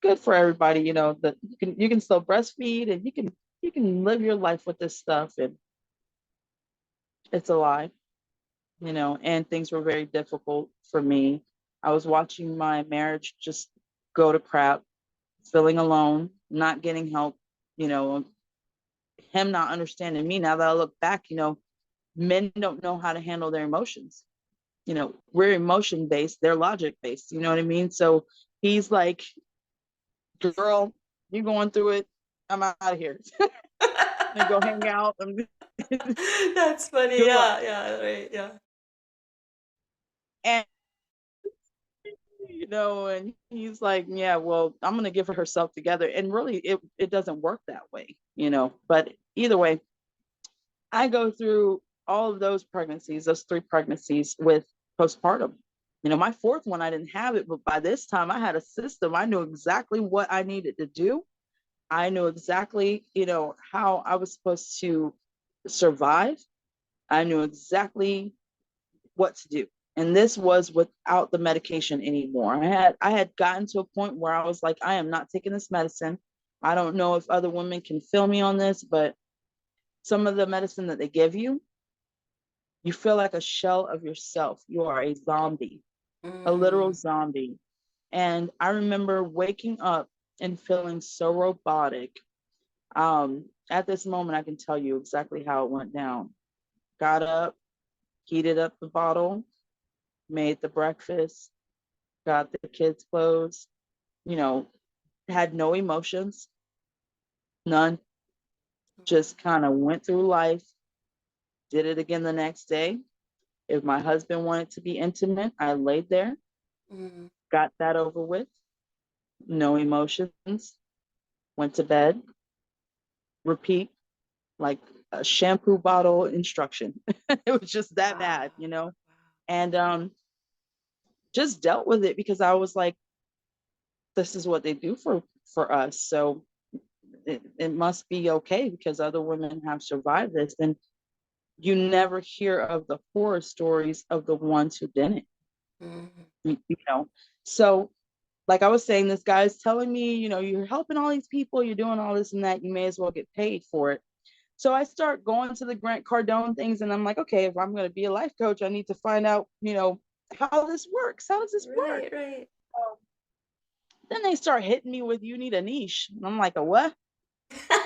good for everybody, you know, that you can still breastfeed and you can live your life with this stuff. And it's a lie, you know, and things were very difficult for me. I was watching my marriage just go to crap, feeling alone, not getting help, you know, him not understanding me. Now that I look back, you know, men don't know how to handle their emotions. You know, we're emotion based, they're logic based, you know what I mean? So he's like, girl, you're going through it, I'm out of here. And go hang out. That's funny. Good luck. Yeah, yeah, right. Yeah. And you know, and he's like, yeah, well, I'm gonna give her herself together. And really it doesn't work that way, you know. But either way, I go through all of those pregnancies, those 3 pregnancies with postpartum. You know, my fourth one, I didn't have it, but by this time I had a system. I knew exactly what I needed to do. I knew exactly, you know, how I was supposed to survive. I knew exactly what to do. And this was without the medication anymore. I had gotten to a point where I was like, I am not taking this medicine. I don't know if other women can feel me on this, but some of the medicine that they give you feel like a shell of yourself. You are a zombie, a literal Mm. zombie. And I remember waking up and feeling so robotic. At this moment, I can tell you exactly how it went down. Got up, heated up the bottle, made the breakfast, got the kids' clothes, you know, had no emotions, none, just kind of went through life, did it again the next day. If my husband wanted to be intimate, I laid there, Mm. got that over with, no emotions, went to bed, repeat, like a shampoo bottle instruction. It was just that Wow. bad, you know? Wow. And just dealt with it because I was like, this is what they do for us. So it must be okay because other women have survived this. And you never hear of the horror stories of the ones who didn't, Mhm. you know? So like I was saying, this guy's telling me, you're helping all these people, you're doing all this and that, you may as well get paid for it. So I start going to the Grant Cardone things and I'm like, okay, if I'm going to be a life coach, I need to find out, how this works. How does this work? Right, right. Then they start hitting me with, you need a niche. And I'm like, a what?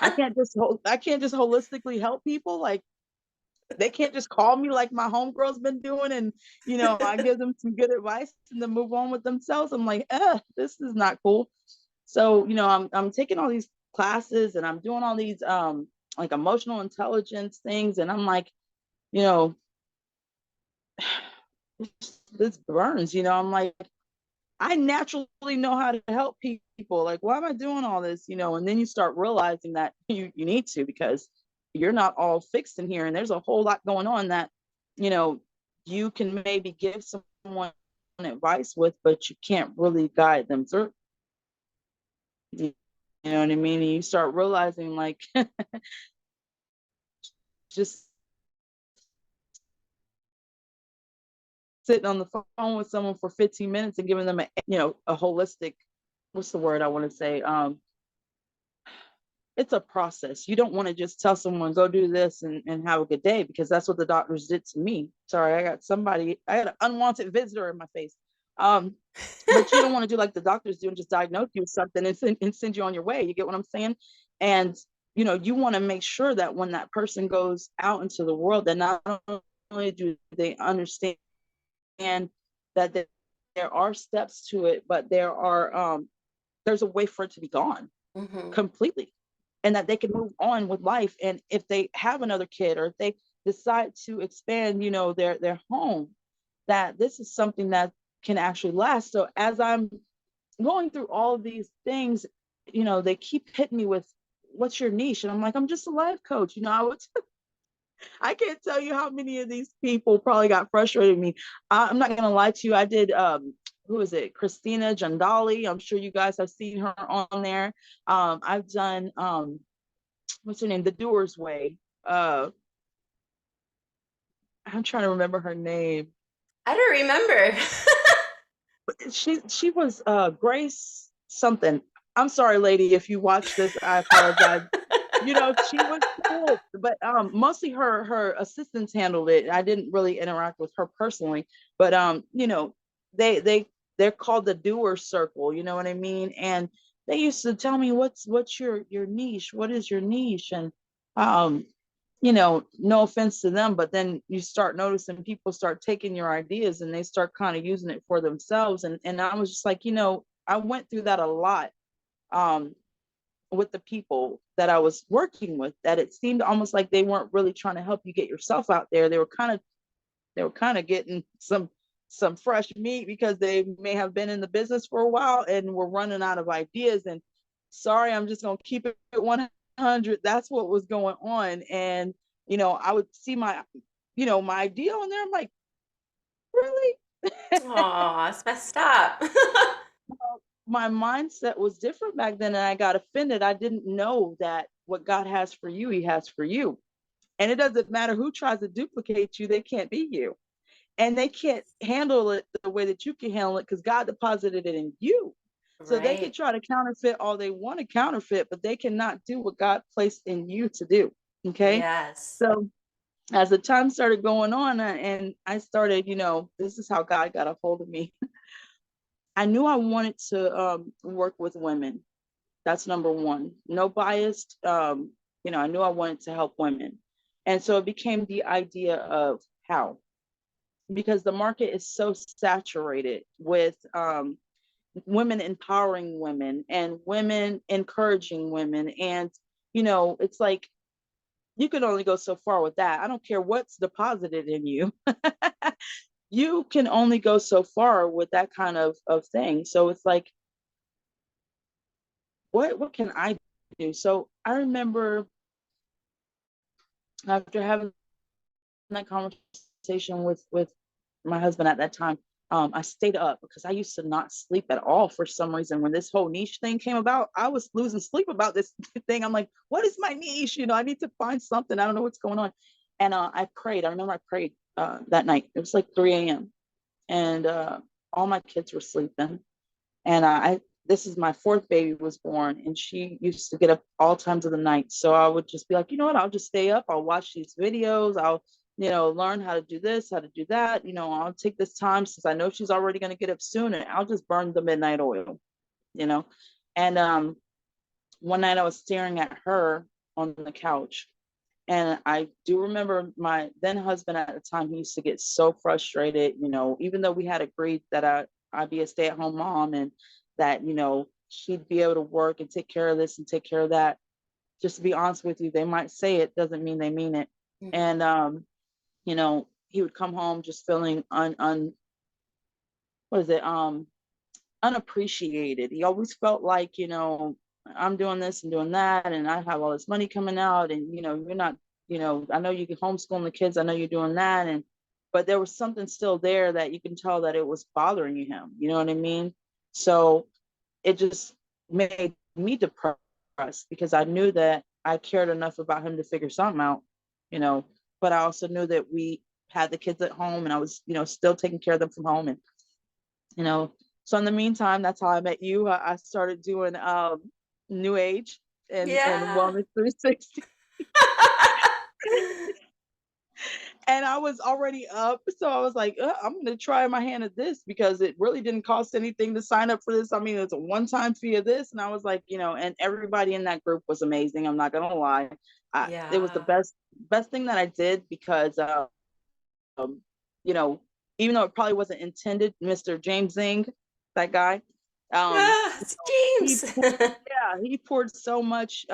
I can't just holistically help people. Like they can't just call me like my homegirl's been doing and I give them some good advice and then move on with themselves. I'm like, this is not cool. So, I'm taking all these classes and I'm doing all these like emotional intelligence things. And I'm like, you know, this burns, I'm like, I naturally know how to help people. Like, why am I doing all this? And then you start realizing that you need to because you're not all fixed in here. And there's a whole lot going on that, you know, you can maybe give someone advice with, but you can't really guide them through. You know what I mean? And you start realizing like just sitting on the phone with someone for 15 minutes and giving them a holistic, what's the word I want to say? It's a process. You don't want to just tell someone go do this and have a good day because that's what the doctors did to me. Sorry, I had an unwanted visitor in my face. But you don't want to do like the doctors do and just diagnose you with something and send you on your way. You get what I'm saying? And you want to make sure that when that person goes out into the world, that not only do they understand that there are steps to it, but there's a way for it to be gone Mhm. completely and that they can move on with life. And if they have another kid or if they decide to expand, their home, that this is something that can actually last. So as I'm going through all of these things, they keep hitting me with what's your niche? And I'm like, I'm just a life coach. I can't tell you how many of these people probably got frustrated with me. I'm not gonna lie to you. I did who is it? Christina Jandali. I'm sure you guys have seen her on there. I've done what's her name? The Doers Way. Uh I'm trying to remember her name. I don't remember. She was Grace something. I'm sorry, lady, if you watch this, I apologize. She was cool, but mostly her assistants handled it. I didn't really interact with her personally, but they they they're called the doer circle, you know what I mean? And they used to tell me what's your niche? What is your niche? And um no offense to them, but then you start noticing people start taking your ideas and they start kind of using it for themselves. And I was just like, I went through that a lot. Um, with the people that I was working with, that it seemed almost like they weren't really trying to help you get yourself out there. They were kind of getting some fresh meat because they may have been in the business for a while and were running out of ideas. And sorry, I'm just gonna keep it 100. That's what was going on. And I would see my idea on there. I'm like, really? Aw, it's messed up. My mindset was different back then and I got offended. I didn't know that what God has for you, he has for you. And it doesn't matter who tries to duplicate you, they can't be you. And they can't handle it the way that you can handle it because God deposited it in you. So they can Right. try to counterfeit all they want to counterfeit, but they cannot do what God placed in you to do. Okay. Yes. So as the time started going on and I started, this is how God got a hold of me. I knew I wanted to work with women. That's number one. No biased. I knew I wanted to help women. And so it became the idea of how, because the market is so saturated with women empowering women and women encouraging women. And, it's like you can only go so far with that. I don't care what's deposited in you. You can only go so far with that kind of thing. So it's like, what can I do? So I remember after having that conversation with my husband at that time, I stayed up because I used to not sleep at all for some reason. When this whole niche thing came about, I was losing sleep about this thing. I'm like, what is my niche? I need to find something. I don't know what's going on. And I prayed. I remember I prayed that night. It was like 3 a.m. And all my kids were sleeping. And I this is my fourth baby was born, and she used to get up all times of the night. So I would just be like, you know what, I'll just stay up. I'll watch these videos. I'll, learn how to do this, how to do that. I'll take this time since I know she's already going to get up soon, and I'll just burn the midnight oil, you know. And one night I was staring at her on the couch, and I do remember my then husband at the time, he used to get so frustrated, even though we had agreed that I'd be a stay-at-home mom and that, she'd be able to work and take care of this and take care of that. Just to be honest with you, they might say it doesn't mean they mean it. Mm-hmm. And he would come home just feeling what is it? Unappreciated. He always felt like, I'm doing this and doing that, and I have all this money coming out, and you're not, I know you can homeschool the kids, I know you're doing that, but there was something still there that you can tell that it was bothering him. You know what I mean? So it just made me depressed because I knew that I cared enough about him to figure something out, you know, but I also knew that we had the kids at home and I was, still taking care of them from home. And, you know, so in the meantime, that's how I met you. I started doing New Age and Yeah. Wellness 360. And I was already up. So I was like, I'm going to try my hand at this because it really didn't cost anything to sign up for this. I mean, it's a one-time fee of this. And I was like, and everybody in that group was amazing. I'm not going to lie. It was the Yeah. best thing that I did because, um, you know, even though it probably wasn't intended, Mr. James Zing, that guy, um, Ah, it's he James. he poured so much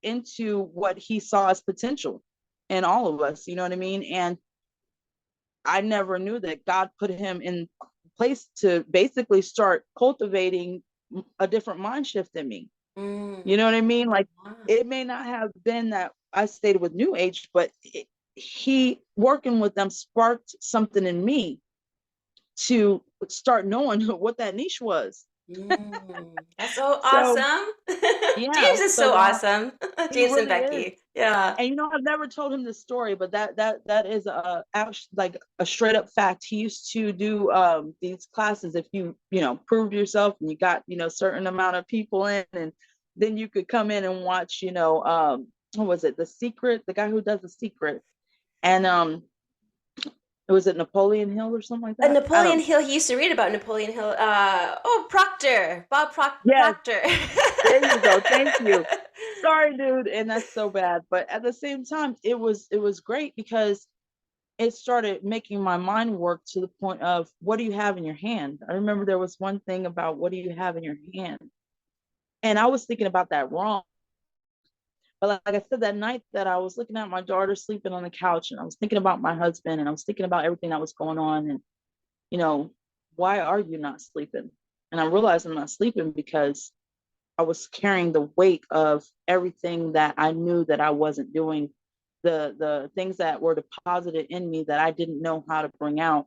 into what he saw as potential in all of us, you know what I mean? And I never knew that God put him in place to basically start cultivating a different mind shift in me. You Mm. know what I mean? Like Wow. it may not have been that I stayed with New Age, but he working with them sparked something in me to start knowing what that niche was. That's so So awesome. yeah, James is so so awesome. he James and really is. Becky. Yeah. And I've never told him this story, but that is like a straight up fact. He used to do these classes. If you proved yourself and you got certain amount of people in, and then you could come in and watch what was it, The Secret, the guy who does The Secret, and was it Napoleon Hill or something like that? I don't Napoleon know. Hill, he used to read about Napoleon Hill. Proctor. Yes, Proctor. there you go. Thank you. Sorry, dude, and that's so bad. But at the same time, it was great because it started making my mind work to the point of what do you have in your hand? I remember there was one thing about what do you have in your hand? And I was thinking about that wrong. But like I said, that night that I was looking at my daughter sleeping on the couch and I was thinking about my husband and I was thinking about everything that was going on and, you know, why are you not sleeping? And I realized I'm not sleeping because I was carrying the weight of everything that I knew that I wasn't doing, the things that were deposited in me that I didn't know how to bring out.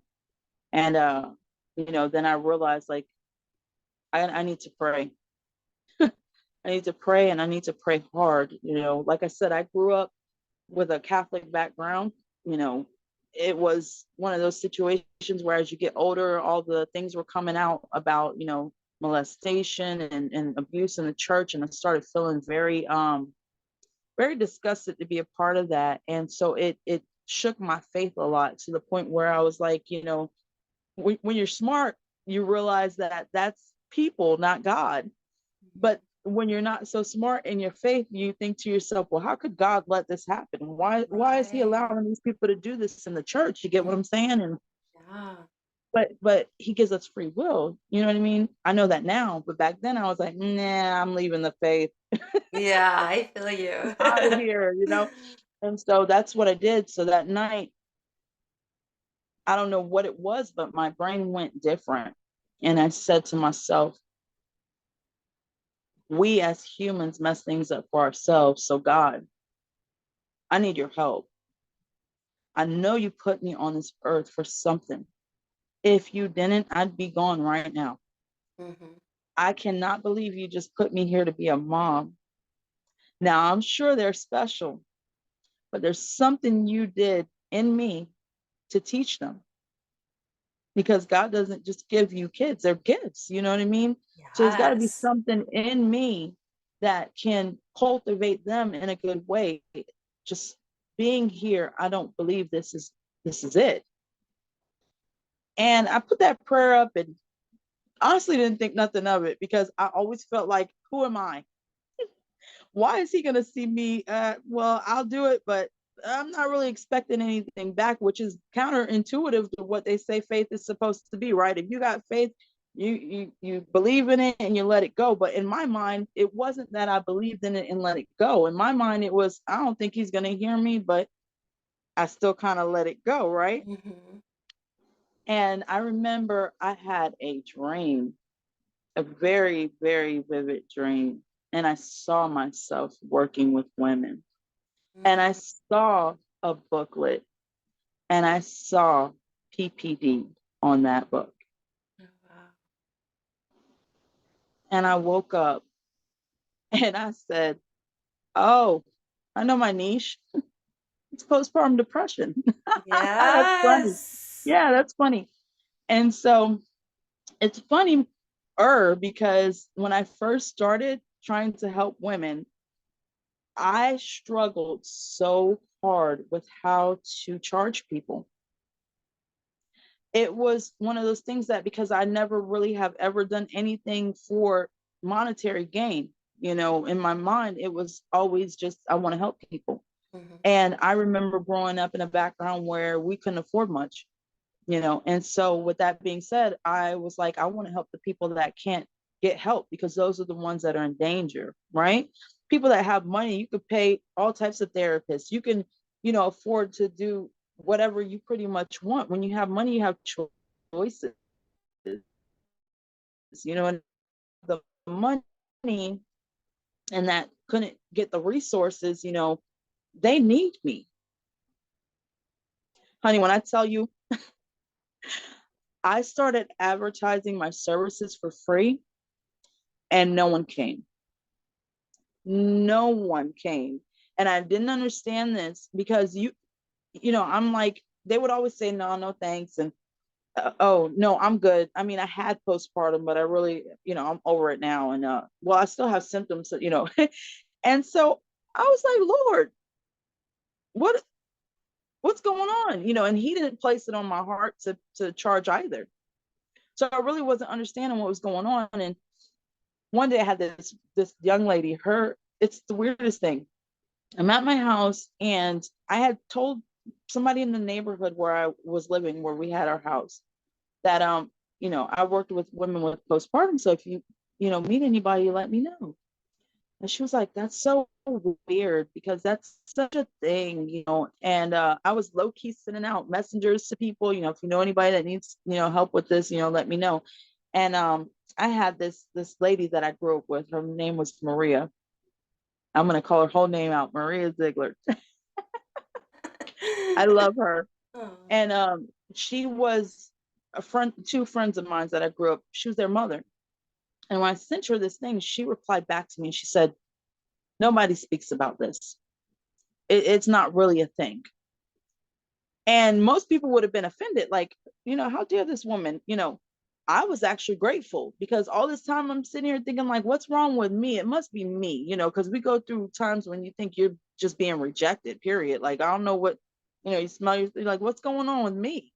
And then I realized like I need to pray. I need to pray and I need to pray hard. Like I said, I grew up with a Catholic background. You know, it was one of those situations where as you get older, all the things were coming out about, molestation and abuse in the church. And I started feeling very very disgusted to be a part of that. And so it shook my faith a lot, to the point where I was like, when you're smart, you realize that that's people, not God. But when you're not so smart in your faith, you think to yourself, well, how could God let this happen? Why is he Right. allowing these people to do this in the church? You get what I'm saying? And Yeah. but he gives us free will. You know what I mean? I know that now, but back then I was like, nah, I'm leaving the faith. Yeah, I feel you. Out of here. And so that's what I did. So that night, I don't know what it was, but my brain went different. And I said to myself, we as humans mess things up for ourselves. So God, I need your help. I know you put me on this earth for something. If you didn't, I'd be gone right now. Hmm. I cannot believe you just put me here to be a mom. Now, I'm sure they're special, but there's something you did in me to teach them, because God doesn't just give you kids, they're gifts. You know what I mean? So there's got to be Yes. something in me that can cultivate them in a good way. Just being here, I don't believe this is it. And I put that prayer up and honestly didn't think nothing of it, because I always felt like, who am I? Why is he going to see me? Well, I'll do it, but I'm not really expecting anything back, which is counterintuitive to what they say faith is supposed to be, right? If you got faith, you believe in it and you let it go. But in my mind, it wasn't that I believed in it and let it go. In my mind, it was, I don't think he's going to hear me, but I still kind of let it go, right? Hmm. And I remember I had a dream, a very, very vivid dream. And I saw myself working with women. And I Hmm. saw a booklet and I saw PPD on that book. Oh, wow. And I woke up and I said, oh, I know my niche. It's postpartum depression. That's funny. Yes. Yeah, that's funny. And so it's funny because when I first started trying to help women, I struggled so hard with how to charge people. It was one of those things that, because I never really have ever done anything for monetary gain, in my mind, it was always just, I want to help people. Hmm. And I remember growing up in a background where we couldn't afford much, and so with that being said, I was like, I want to help the people that can't get help, because those are the ones that are in danger, right? People that have money, you could pay all types of therapists. You can, afford to do whatever you pretty much want. When you have money, you have choices, and the money and that couldn't get the resources, they need me. Honey, when I tell you, I started advertising my services for free and no one came. No one came. And I didn't understand this, because I'm like, they would always say, no, no, thanks. And oh, no, I'm good. I mean, I had postpartum, but I really, I'm over it now. And well, I still have symptoms, and so I was like, Lord, what what's going on? And he didn't place it on my heart to charge either. So I really wasn't understanding what was going on. And one day I had this young lady, it's the weirdest thing. I'm at my house and I had told somebody in the neighborhood where I was living, where we had our house, that I worked with women with postpartum. So if you, meet anybody, let me know. And she was like, that's so weird, because that's such a thing, And I was low key sending out messengers to people, if you know anybody that needs, help with this, let me know. And I had this lady that I grew up with. Her name was Maria. I'm gonna call her whole name out, Maria Ziegler. I love her. Oh. And she was a friend, two friends of mine that I grew up. She was their mother. And when I sent her this thing, she replied back to me and she said, nobody speaks about this. It's not really a thing. And most people would have been offended, like, how dare this woman, I was actually grateful, because all this time I'm sitting here thinking, like, what's wrong with me? It must be me, because we go through times when you think you're just being rejected, period. Like, I don't know what, you smell, you're like, what's going on with me?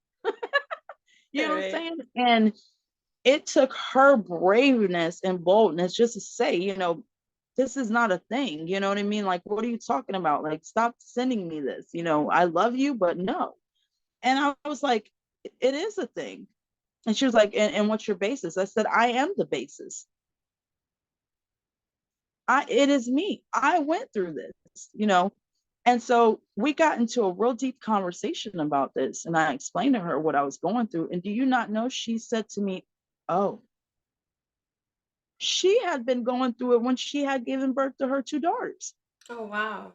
You know what I'm Right. saying? And it took her braveness and boldness just to say, this is not a thing. You know what I mean? Like, what are you talking about? Like, stop sending me this. I love you, but no. And I was like, it is a thing. And she was like, and what's your basis? I said, I am the basis. It is me. I went through this. And so we got into a real deep conversation about this. And I explained to her what I was going through. And do you not know? She said to me, oh, she had been going through it when she had given birth to her two daughters. Oh, wow.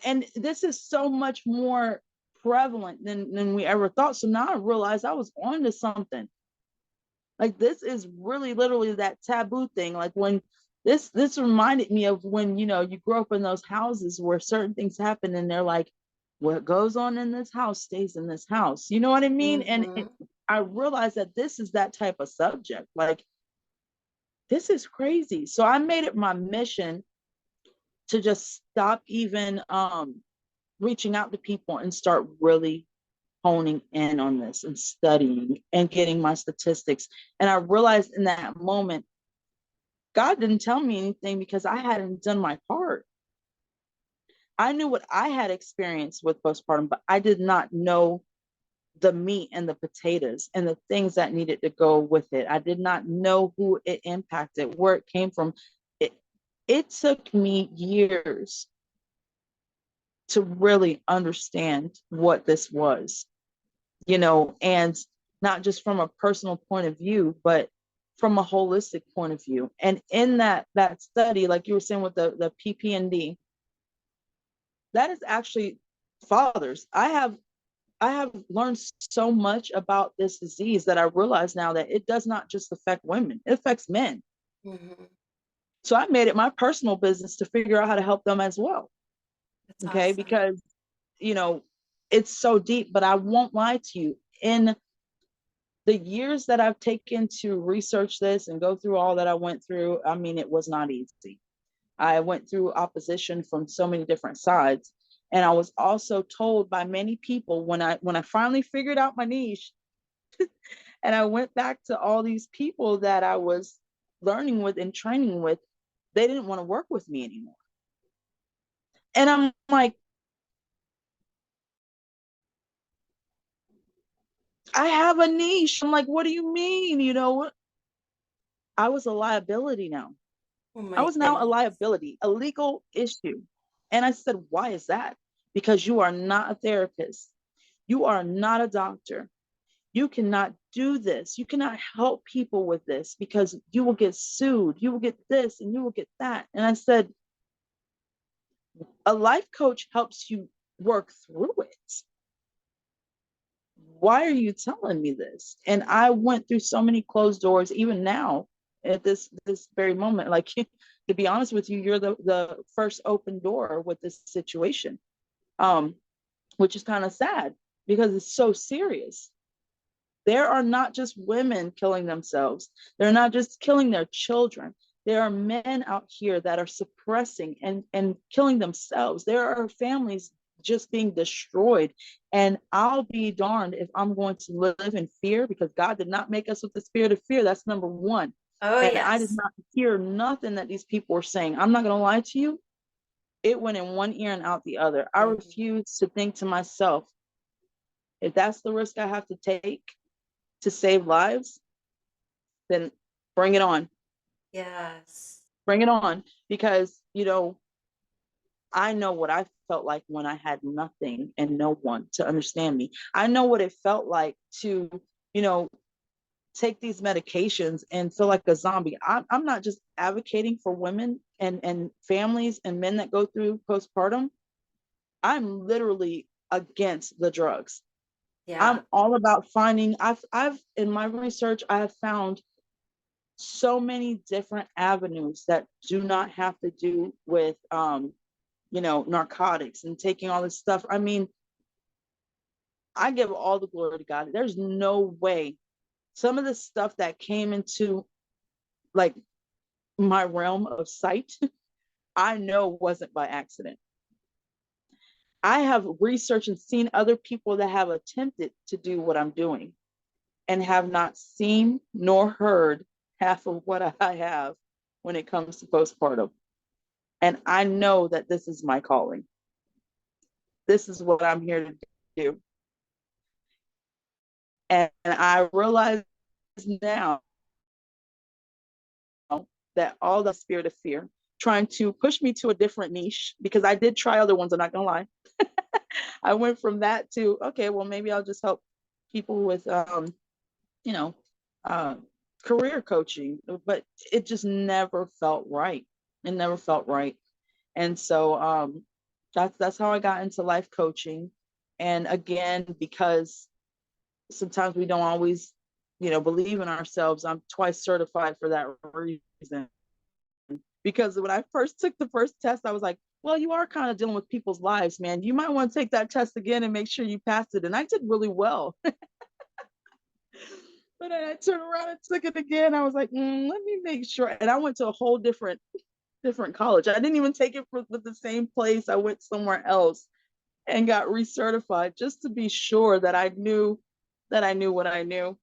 And this is so much more prevalent than we ever thought. So now I realized I was on to something. Like, this is really literally that taboo thing. Like, when this reminded me of when, you grow up in those houses where certain things happen and they're like, what goes on in this house stays in this house. You know what I mean? And Mm-hmm. I realized that this is that type of subject. Like, this is crazy. So I made it my mission to just stop even reaching out to people and start really honing in on this and studying and getting my statistics. And I realized in that moment, God didn't tell me anything because I hadn't done my part. I knew what I had experienced with postpartum, but I did not know the meat and the potatoes and the things that needed to go with it. I did not know who it impacted, where it came from. It took me years to really understand what this was, and not just from a personal point of view, but from a holistic point of view. And in that study, like you were saying with the PPND, that is actually fathers. I have learned so much about this disease that I realize now that it does not just affect women, it affects men. Mm-hmm. So I made it my personal business to figure out how to help them as well. That's Okay. awesome. Because, you know, it's so deep, but I won't lie to you. In the years that I've taken to research this and go through all that I went through, I mean, it was not easy. I went through opposition from so many different sides. And I was also told by many people when I finally figured out my niche and I went back to all these people that I was learning with and training with, they didn't want to work with me anymore. And I'm like, I have a niche. I'm like, what do you mean? I was a liability now. Oh I my was now a goodness. liability, a legal issue. And I said, why is that? Because you are not a therapist. You are not a doctor. You cannot do this. You cannot help people with this because you will get sued. You will get this and you will get that. And I said, a life coach helps you work through it. Why are you telling me this? And I went through so many closed doors, even now at this very moment. Like, to be honest with you, you're the first open door with this situation, um, which is kind of sad because it's so serious. There are not just women killing themselves. They're not just killing their children. There are men out here that are suppressing and killing themselves. There are families just being destroyed. And I'll be darned if I'm going to live in fear because God did not make us with the spirit of fear. That's number one. Oh, And I did yes. not hear nothing that these people were saying. I'm not going to lie to you. It went in one ear and out the other. I Mm-hmm. refuse to think to myself, if that's the risk I have to take to save lives, then bring it on. Yes. Bring it on. Because, I know what I felt like when I had nothing and no one to understand me. I know what it felt like to, you know, take these medications and feel like a zombie. I'm not just advocating for women and families and men that go through postpartum. I'm literally against the drugs. Yeah. I'm all about finding, I've in my research, I have found so many different avenues that do not have to do with narcotics and taking all this stuff. I mean, I give all the glory to God. There's no way some of the stuff that came into like my realm of sight, I know wasn't by accident. I have researched and seen other people that have attempted to do what I'm doing and have not seen nor heard half of what I have when it comes to postpartum. And I know that this is my calling. This is what I'm here to do. And I realize now that all the spirit of fear trying to push me to a different niche, because I did try other ones, I'm not gonna lie. I went from that to, okay, well, maybe I'll just help people with you know, uh, career coaching, but it just never felt right. It never felt right. And so that's how I got into life coaching. And again, because sometimes we don't always, believe in ourselves, I'm twice certified for that reason. Because when I first took the first test, I was like, well, you are kind of dealing with people's lives, man. You might want to take that test again and make sure you passed it. And I did really well. But then I turned around and took it again. I was like, let me make sure. And I went to a whole different college. I didn't even take it with the same place. I went somewhere else and got recertified just to be sure that I knew what I knew.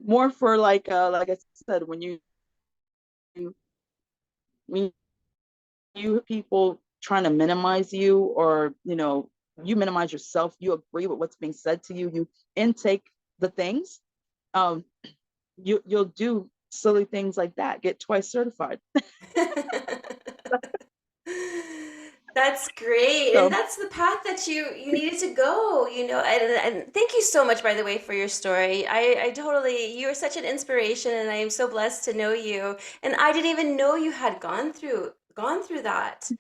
More for like I said, when you people trying to minimize you, or you minimize yourself, you agree with what's being said to you, you intake the things, um you'll do silly things like that, get twice certified. That's great. And So that's the path that you needed to go, and thank you so much, by the way, for your story. I totally, you are such an inspiration, and I am so blessed to know you. And I didn't even know you had gone through that.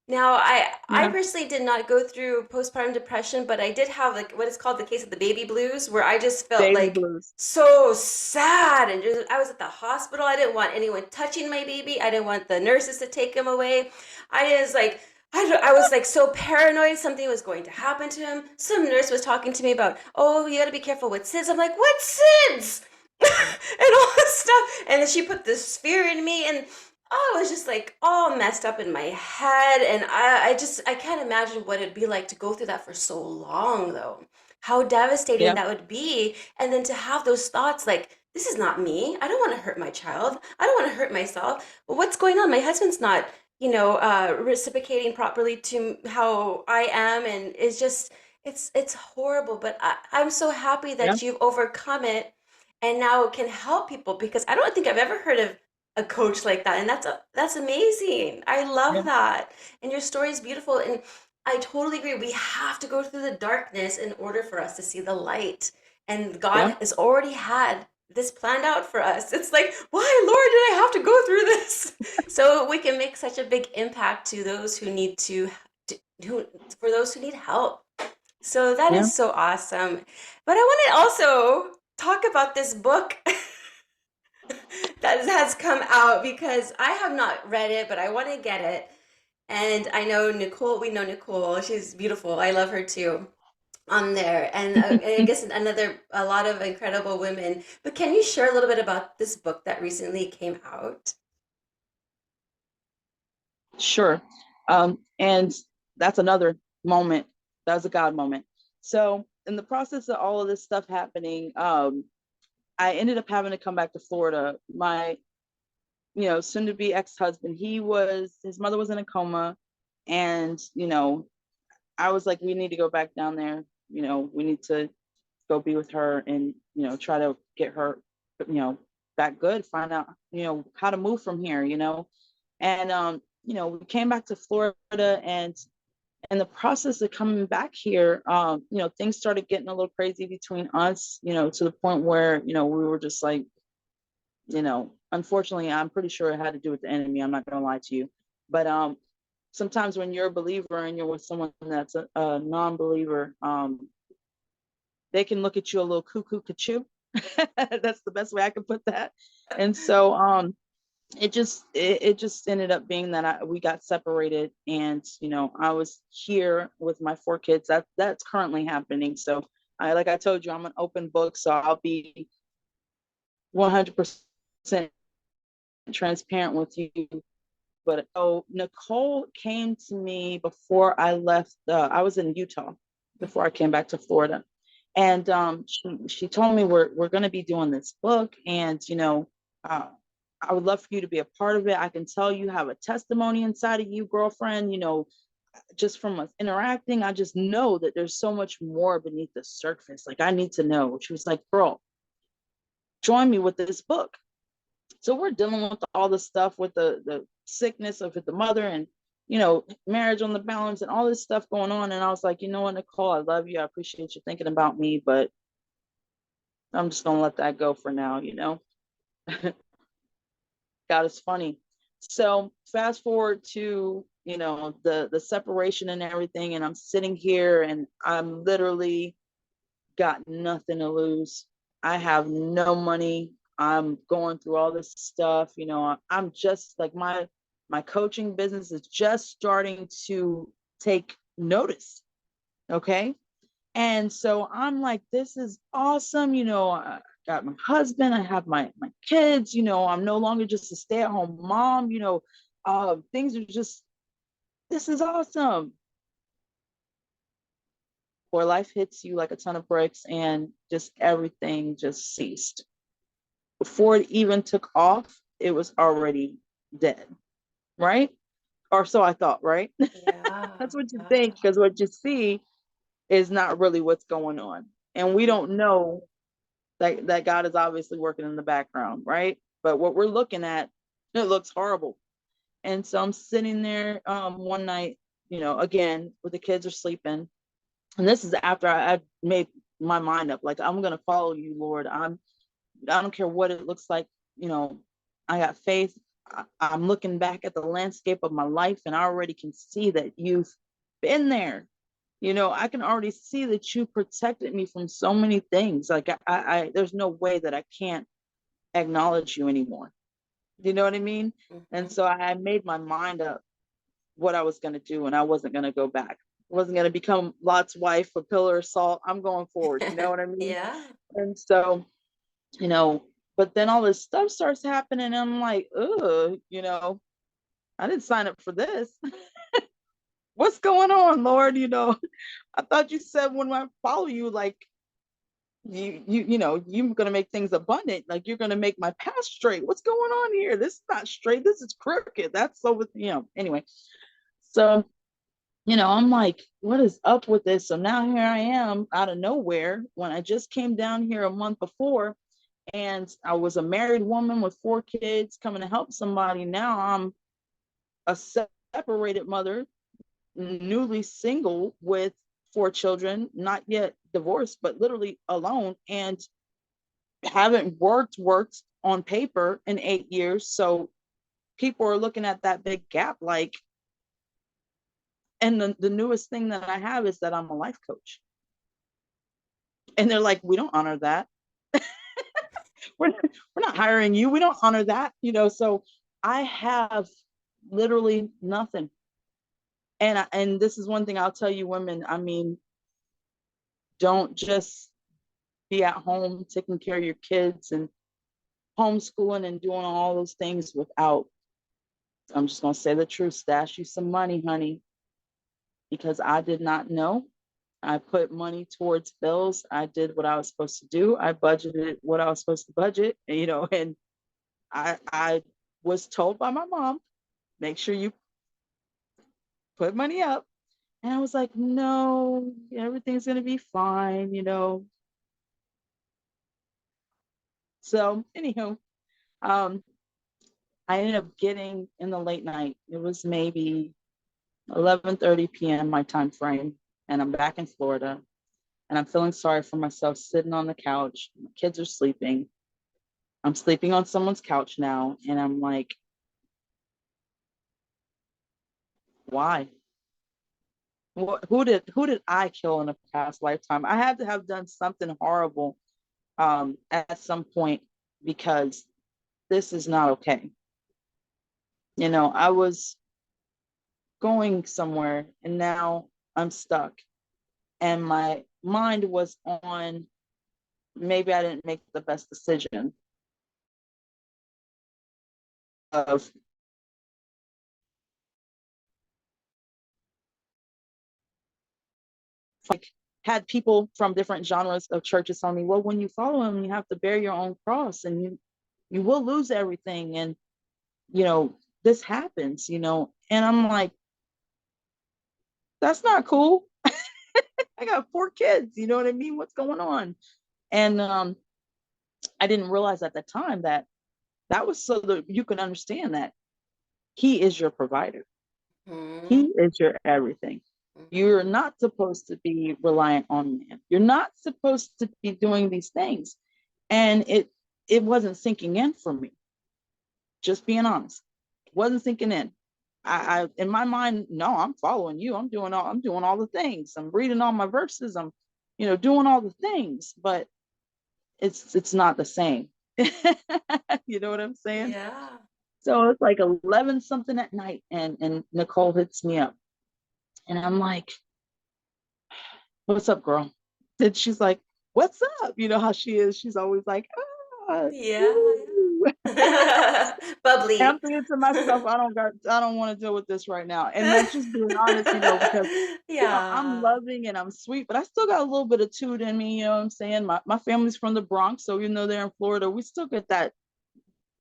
Now, I yeah, personally did not go through postpartum depression, but I did have like what is called the case of the baby blues, where I just felt baby like blues. so sad, and I was at the hospital. I didn't want anyone touching my baby. I didn't want the nurses to take him away. I was like, I was like so paranoid something was going to happen to him. Some nurse was talking to me about, oh, you got to be careful with SIDS. I'm like, what SIDS? And all this stuff. And then she put this fear in me, and I was just like all messed up in my head. And I can't imagine what it'd be like to go through that for so long, though. How devastating Yeah, that would be. And then to have those thoughts like, this is not me. I don't want to hurt my child. I don't want to hurt myself. But what's going on? My husband's not, reciprocating properly to how I am. And it's just, it's horrible. But I'm so happy yeah, that you've overcome it and now can help people, because I don't think I've ever heard of a coach like that, and that's amazing. I yeah, love that, and your story is beautiful, and I totally agree. We have to go through the darkness in order for us to see the light, and God yeah, has already had this planned out for us. It's like, why, Lord, did I have to go through this? So we can make such a big impact to those who need who for those who need help. So that yeah. is so awesome. But I want to also talk about this book that has come out, because I have not read it, but I want to get it. And I know Nicole, we know Nicole, she's beautiful. I love her too on there. And I guess a lot of incredible women. But can you share a little bit about this book that recently came out? Sure. And that's another moment. That was a God moment. So in the process of all of this stuff happening, I ended up having to come back to Florida. My, soon to be ex-husband, his mother was in a coma. And, I was like, we need to go back down there. We need to go be with her and, try to get her, back good, find out, how to move from here, And, we came back to Florida, and in the process of coming back here, things started getting a little crazy between us, to the point where, we were just like, unfortunately, I'm pretty sure it had to do with the enemy. I'm not going to lie to you. But sometimes when you're a believer and you're with someone that's a non-believer, they can look at you a little cuckoo cuckoo. That's the best way I can put that. And so it just ended up being that we got separated, and I was here with my 4 kids. That's currently happening. So like I told you, I'm an open book, so I'll be 100% transparent with you. But oh, Nicole came to me before I left. I was in Utah before I came back to Florida, and she told me we're going to be doing this book, and uh, I would love for you to be a part of it. I can tell you have a testimony inside of you, girlfriend. Just from us interacting, I just know that there's so much more beneath the surface. Like, I need to know. She was like, girl, join me with this book. So we're dealing with all the stuff with the sickness of the mother, and marriage on the balance, and all this stuff going on. And I was like, you know what, Nicole, I love you, I appreciate you thinking about me, but I'm just gonna let that go for now. God is funny. So fast forward to the separation and everything, and I'm sitting here and I'm literally got nothing to lose. I have no money. I'm going through all this stuff. I'm just like, my coaching business is just starting to take notice. Okay. And so I'm like, this is awesome. I got my husband, I have my kids, I'm no longer just a stay-at-home mom, things are just, this is awesome. Or life hits you like a ton of bricks, and just everything just ceased. Before it even took off, it was already dead, right? Or so I thought, right? Yeah. That's what you Yeah. think, because what you see is not really what's going on. And we don't know that God is obviously working in the background, right? But what we're looking at, it looks horrible. And so I'm sitting there one night, again, where the kids are sleeping. And this is after I made my mind up, like, I'm gonna follow you, Lord. I don't care what it looks like. I got faith. I'm looking back at the landscape of my life, and I already can see that you've been there. I can already see that you protected me from so many things. Like, there's no way that I can't acknowledge you anymore. You know what I mean? And Mhm. so I made my mind up what I was going to do, and I wasn't going to go back. I wasn't going to become Lot's wife, a pillar of salt. I'm going forward. You know what I mean? Yeah. And so, you know, but then all this stuff starts happening, and I'm like, ugh, I didn't sign up for this. What's going on, Lord? I thought you said when I follow you, like, you're gonna make things abundant, like you're gonna make my path straight. What's going on here? This is not straight, this is crooked. That's so with anyway. So I'm like, what is up with this? So now here I am out of nowhere, when I just came down here a month before, and I was a married woman with 4 kids coming to help somebody. Now I'm a separated mother, newly single with 4 children, not yet divorced, but literally alone, and haven't worked on paper in 8 years. So people are looking at that big gap, like, and the newest thing that I have is that I'm a life coach. And they're like, we don't honor that. We're not hiring you. We don't honor that. So I have literally nothing. And this is one thing I'll tell you, women. I mean, don't just be at home taking care of your kids and homeschooling and doing all those things without, I'm just going to say the truth, stash you some money, honey, because I did not know. I put money towards bills. I did what I was supposed to do. I budgeted what I was supposed to budget, and I was told by my mom, make sure you put money up. And I was like, no, everything's going to be fine. So, anyhow, um, I ended up getting in the late night. It was maybe 11:30 p.m. my time frame, and I'm back in Florida, and I'm feeling sorry for myself, sitting on the couch. My kids are sleeping. I'm sleeping on someone's couch now, and I'm like, why? Who did I kill in a past lifetime? I had to have done something horrible at some point, because this is not okay. I was going somewhere, and now I'm stuck. And my mind was on, maybe I didn't make the best decision of like had people from different genres of churches telling me, well, when you follow him, you have to bear your own cross and you will lose everything. And, this happens, and I'm like, that's not cool. I got 4 kids, you know what I mean? What's going on? And I didn't realize at the time that was so that you can understand that he is your provider. Mm-hmm. He is your everything. You're not supposed to be reliant on man. You're not supposed to be doing these things. And it wasn't sinking in for me. Just being honest. It wasn't sinking in. I in my mind, no, I'm following you. I'm doing all the things. I'm reading all my verses. I'm, doing all the things, but it's not the same. You know what I'm saying? Yeah. So it's like 11 something at night, and Nicole hits me up, and I'm like, "What's up, girl?" And she's like, "What's up?" You know how she is. She's always like, "Ah, Yeah. woo." And I'm Bubbly. thinking to myself, I don't want to deal with this right now. And that's just being honest, because I'm Yeah. loving and I'm sweet, but I still got a little bit of toot in me, you know what I'm saying? My family's from the Bronx, so even though they're in Florida, we still get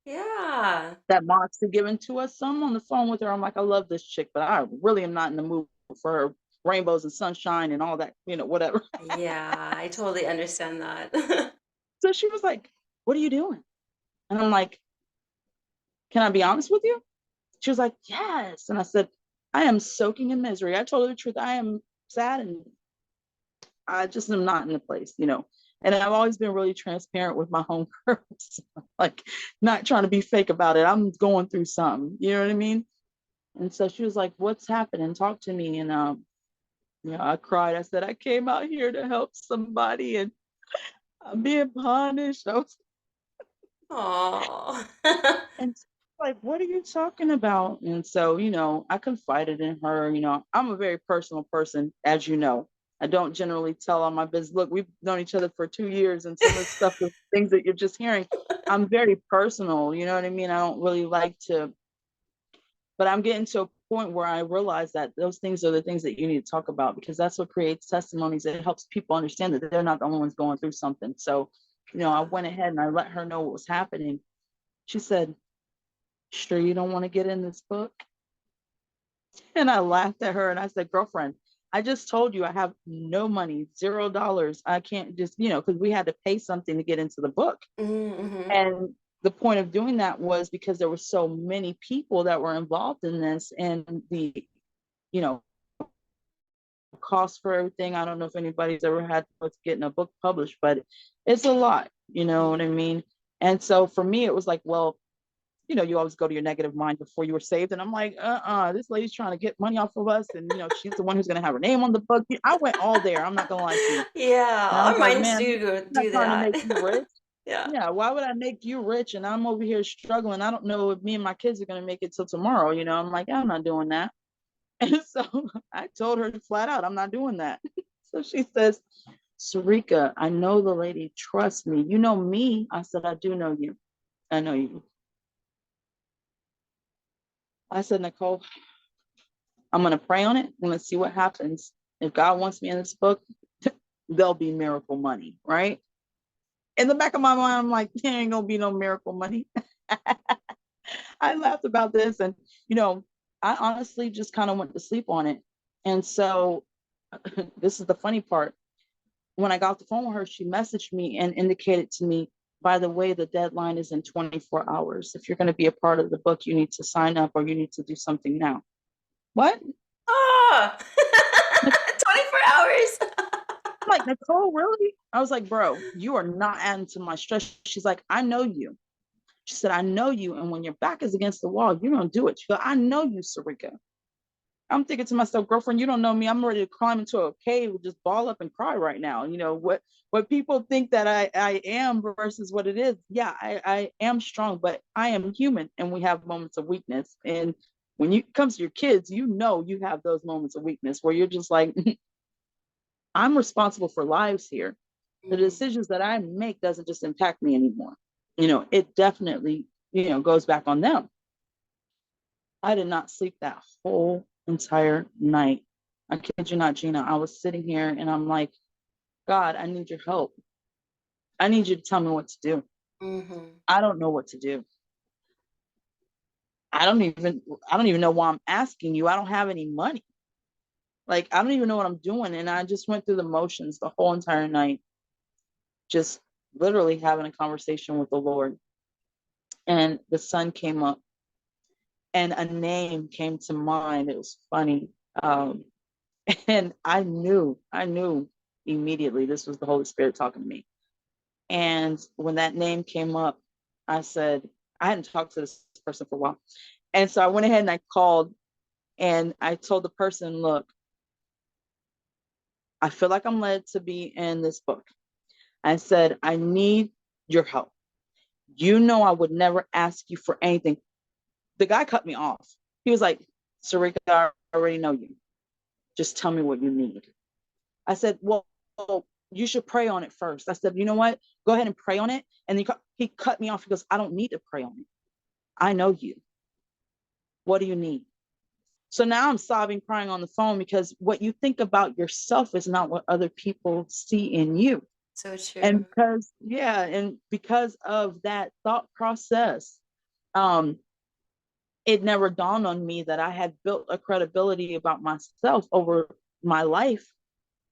Yeah. that moxie given to us. So I'm on the phone with her. I'm like, I love this chick, but I really am not in the mood for her rainbows and sunshine and all that, whatever. Yeah, I totally understand that. So she was like, what are you doing? And I'm like, can I be honest with you? She was like, yes. And I said, I am soaking in misery. I told her the truth. I am sad and I just am not in the place. And I've always been really transparent with my home girls, like not trying to be fake about it. I'm going through something, you know what I mean? And so she was like, what's happening? Talk to me. And I cried. I said, I came out here to help somebody and I'm being punished. Oh. And she's like, what are you talking about? And so, I confided in her. I'm a very personal person, as you know. I don't generally tell all my business. Look, we've known each other for 2 years, and some of the stuff, the things that you're just hearing, I'm very personal. You know what I mean? I don't really like to, but I'm getting to a point where I realize that those things are the things that you need to talk about because that's what creates testimonies. It helps people understand that they're not the only ones going through something. So, I Yeah. went ahead and I let her know what was happening. She said, sure you don't want to get in this book? And I laughed at her and I said, girlfriend, I just told you I have no money, $0. I can't just, because we had to pay something to get into the book. Mm-hmm. And the point of doing that was because there were so many people that were involved in this and the, you know, cost for everything. I don't know if anybody's ever had what's getting a book published, but it's a lot, you know what I mean? And so for me, it was like, well, you always go to your negative mind before you were saved. And I'm like, this lady's trying to get money off of us. And, she's the one who's going to have her name on the book. I went all there. I'm not going to lie to you. Yeah, And I was our like, minds man, do I'm not do trying to that. make you rich. Yeah. Yeah. Why would I make you rich? And I'm over here struggling. I don't know if me and my kids are going to make it till tomorrow. I'm like, I'm not doing that. And so I told her flat out, I'm not doing that. So she says, Sireka, I know the lady. Trust me. You know me. I said, I do know you. I know you. I said, Nicole, I'm going to pray on it. I'm going to see what happens. If God wants me in this book, there'll be miracle money, right? In the back of my mind, I'm like, there ain't going to be no miracle money. I laughed about this. And, I honestly just kind of went to sleep on it. And so this is the funny part. When I got off the phone with her, she messaged me and indicated to me, by the way, the deadline is in 24 hours. If you're going to be a part of the book, you need to sign up or you need to do something now. What? Oh, 24 hours. I'm like, Nicole, really? I was like, bro, you are not adding to my stress. She's like, I know you. She said, I know you. And when your back is against the wall, you're going to do it. She goes, I know you, Sireka. I'm thinking to myself, girlfriend, you don't know me. I'm ready to climb into a cave, just ball up and cry right now. What people think that I am versus what it is. Yeah, I am strong, but I am human and we have moments of weakness. And when it comes to your kids, you have those moments of weakness where you're just like, I'm responsible for lives here. The Mm. decisions that I make doesn't just impact me anymore. It definitely, goes back on them. I did not sleep that whole entire night. I kid you not, Gina. I was sitting here and I'm like, God, I need your help. I need you to tell me what to do. Mm-hmm. I don't know what to do. I don't even know why I'm asking you. I don't have any money. Like, I don't even know what I'm doing. And I just went through the motions the whole entire night, just literally having a conversation with the Lord. And the sun came up and a name came to mind. It was funny. Um, and I knew immediately this was the Holy Spirit talking to me. And when that name came up, I said, I hadn't talked to this person for a while. And so I went ahead and I called and I told the person, look, I feel like I'm led to be in this book. I said, I need your help. You know, I would never ask you for anything. The guy cut me off. He was like, Sireka, I already know you. Just tell me what you need. I said, well, you should pray on it first. I said, you know what? Go ahead and pray on it. And he cut me off. He goes, I don't need to pray on it. I know you. What do you need? So now I'm sobbing, crying on the phone because what you think about yourself is not what other people see in you. So And true. because of that thought process, um, it never dawned on me that I had built a credibility about myself over my life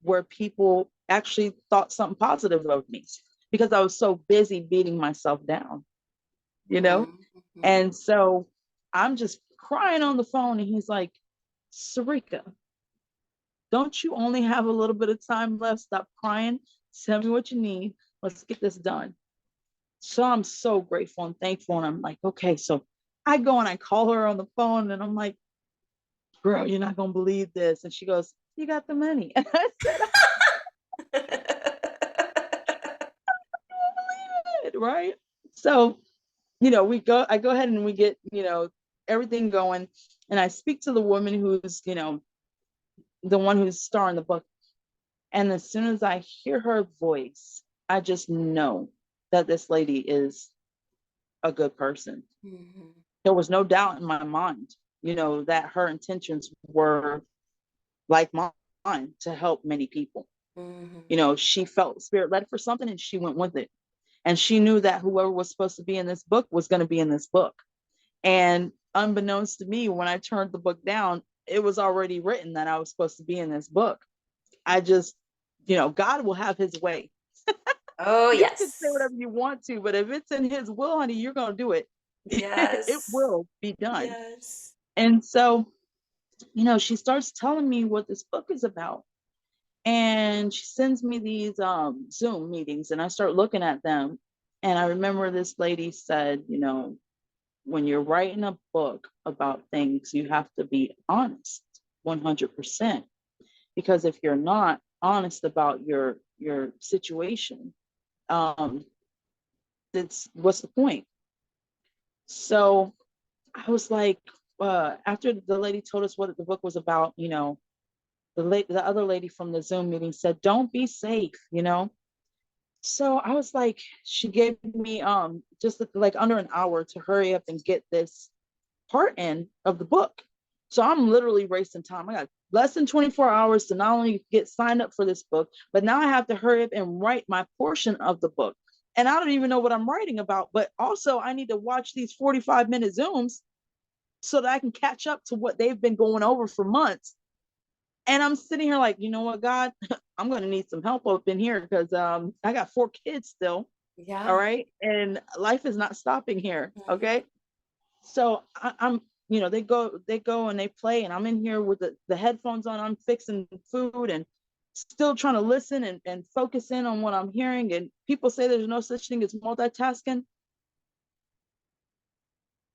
where people actually thought something positive of me because I was so busy beating myself down, you know? Mm-hmm. And so I'm just crying on the phone and he's like, Sarika, don't you only have a little bit of time left? Stop crying. Tell me what you need. Let's get this done. So I'm so grateful and thankful. And I'm like, okay. So I go and I call her on the phone and I'm like, girl, you're not going to believe this. And she goes, you got the money. And I said, I don't believe it. Right. So, I go ahead and we get, everything going. And I speak to the woman who's, the one who's starring the book. And as soon as I hear her voice, I just know that this lady is a good person. Mm-hmm. There was no doubt in my mind, that her intentions were like mine to help many people. Mm-hmm. She felt spirit led for something and she went with it. And she knew that whoever was supposed to be in this book was going to be in this book. And unbeknownst to me, when I turned the book down, it was already written that I was supposed to be in this book. I just, God will have his way. Oh, You can say yes. whatever you want to, but if it's in his will, honey, you're going to do it. It Yes. will be done. Yes. And so, she starts telling me what this book is about. And she sends me these Zoom meetings and I start looking at them. And I remember this lady said, when you're writing a book about things, you have to be honest 100%. Because if you're not honest about your situation, um, it's what's the point? So I was like, after the lady told us what the book was about, the other lady from the Zoom meeting said, "Don't be safe." So I was like, she gave me just like under an hour to hurry up and get this part in of the book. So I'm literally racing time. I got less than 24 hours to not only get signed up for this book, but now I have to hurry up and write my portion of the book. And I don't even know what I'm writing about, but also I need to watch these 45-minute Zooms so that I can catch up to what they've been going over for months. And I'm sitting here like, you know what, God, I'm going to need some help up in here because I got 4 kids still. All Yeah. right. And life is not stopping here. Mm-hmm. Okay. So I'm, they go and they play, and I'm in here with the headphones on. I'm fixing food and still trying to listen and focus in on what I'm hearing. And people say there's no such thing as multitasking.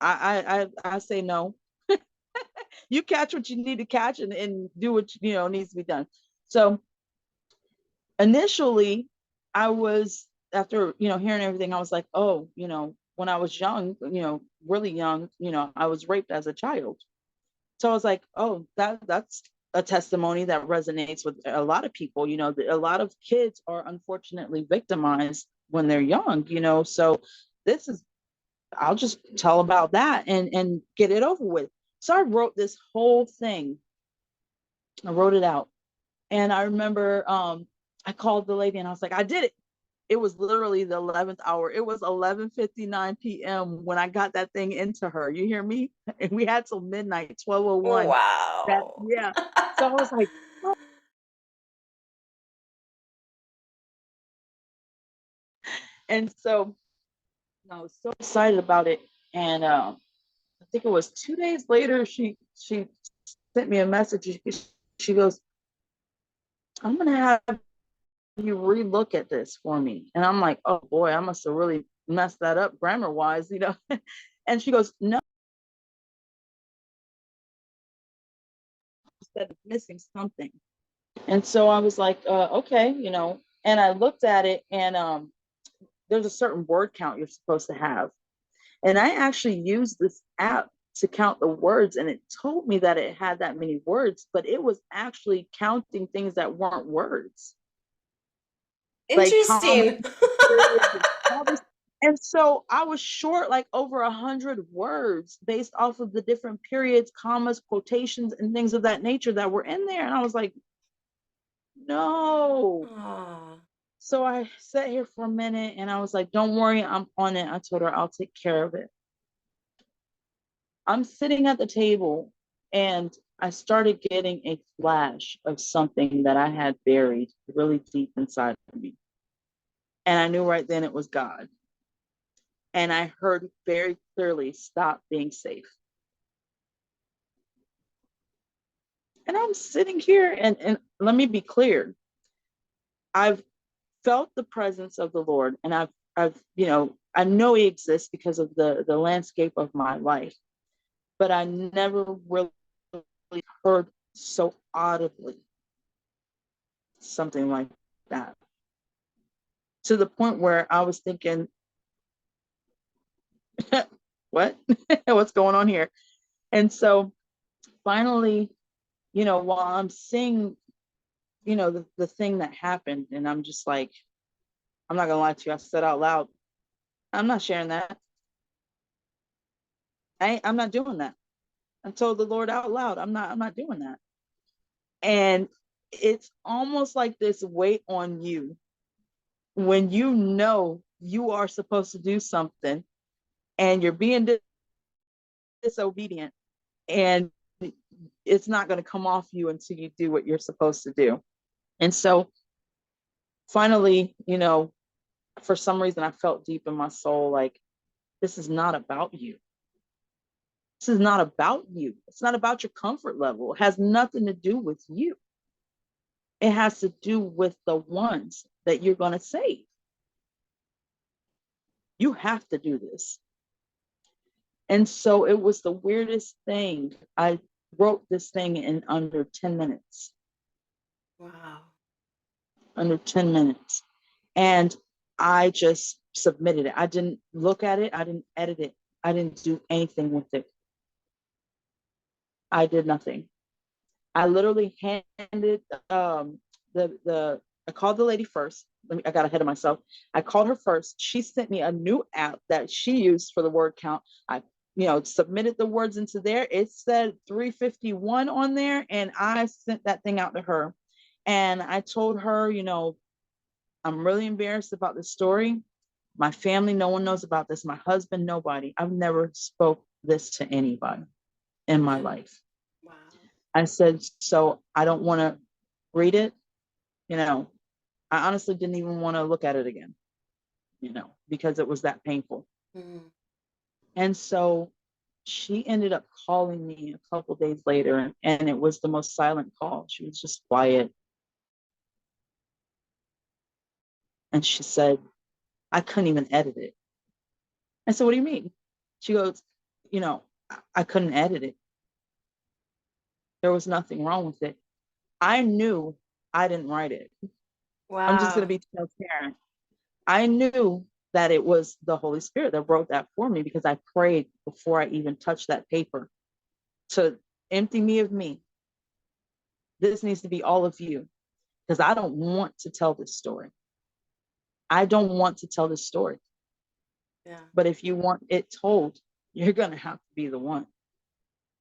I say no. You catch what you need to catch and do what needs to be done. So initially, I was after hearing everything, I was like, oh, when I was young, really young, I was raped as a child. So I was like, oh, that's a testimony that resonates with a lot of people. A lot of kids are unfortunately victimized when they're young. So this is, I'll just tell about that and get it over with. So I wrote this whole thing I wrote it out. And I remember I called the lady and I was like, I did it. It was literally the 11th hour. It was 11:59 p.m. when I got that thing into her. You hear me? And we had till midnight, 12:01. That, Wow. yeah. So I was like, oh. And so I was so excited about it. And I think it was 2 days later, she sent me a message. She goes, I'm gonna have you relook at this for me. And I'm like, oh boy, I must have really messed that up grammar wise, you know. And she goes, no, instead of missing something. And so I was like, okay, you know. And I looked at it, and there's a certain word count you're supposed to have. And I actually used this app to count the words, and it told me that it had that many words, but it was actually counting things that weren't words, like commas, Interesting. periods, and all this. And so I was short like over 100 words based off of the different periods, commas, quotations, and things of that nature that were in there. And I was like, no. Aw. So I sat here for a minute and I was like, don't worry, I'm on it. I told her I'll take care of it. I'm sitting at the table and I started getting a flash of something that I had buried really deep inside of me. And I knew right then it was God. And I heard very clearly, stop being safe. And I'm sitting here, and let me be clear. I've felt the presence of the Lord, and I know he exists because of the landscape of my life, but I never really heard so audibly something like that, to the point where I was thinking, what? What's going on here? And so finally, while I'm seeing, the thing that happened, and I'm just like, I'm not gonna lie to you, I said out loud, I'm not sharing that. I'm not doing that. I told the Lord out loud, I'm not doing that. And it's almost like this weight on you when you are supposed to do something and you're being disobedient, and it's not going to come off you until you do what you're supposed to do. And so finally, for some reason I felt deep in my soul like, this is not about you. This is not about you. It's not about your comfort level. It has nothing to do with you. It has to do with the ones that you're going to save. You have to do this. And so it was the weirdest thing. I wrote this thing in under 10 minutes. Wow. Under 10 minutes. And I just submitted it. I didn't look at it. I didn't edit it. I didn't do anything with it. I did nothing. I literally handed the I called the lady first. I got ahead of myself. I called her first. She sent me a new app that she used for the word count. I submitted the words into there. It said 351 on there, and I sent that thing out to her. And I told her, I'm really embarrassed about this story. My family, no one knows about this. My husband, nobody. I've never spoke this to anybody in my life. Wow. I said, so I don't want to read it. I honestly didn't even want to look at it again, because it was that painful. Mm. And so she ended up calling me a couple days later, and it was the most silent call. She was just quiet. And she said, I couldn't even edit it. I said, what do you mean? She goes, I couldn't edit it. There was nothing wrong with it. I knew I didn't write it. I'm just going to Wow. be transparent. I knew that it was the Holy Spirit that wrote that for me, because I prayed before I even touched that paper to empty me of me. This needs to be all of you, because I don't want to tell this story. I don't want to tell this story. Yeah. But if you want it told, you're going to have to be the one,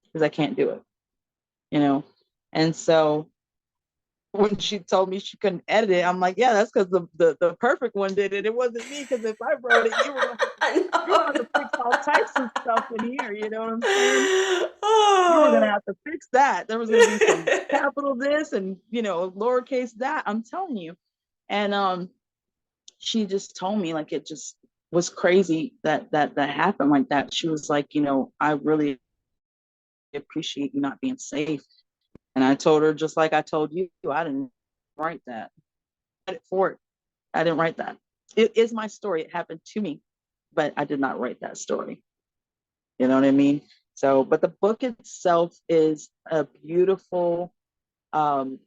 because I can't do it, And so when she told me she couldn't edit it, I'm like, yeah, that's because the perfect one did it. It wasn't me, because if I wrote it, you were No, gonna have to fix all types of stuff in here. You know what I'm saying? You were gonna Oh. have to fix that. There was gonna be some capital this and lowercase that. I'm telling you. And she just told me, like, it just was crazy that happened like that. She was like, I really appreciate you not being safe. And I told her, just like I told you, I didn't write that. For it. I didn't write that. It is my story. It happened to me, but I did not write that story. You know what I mean? So, but the book itself is a beautiful um,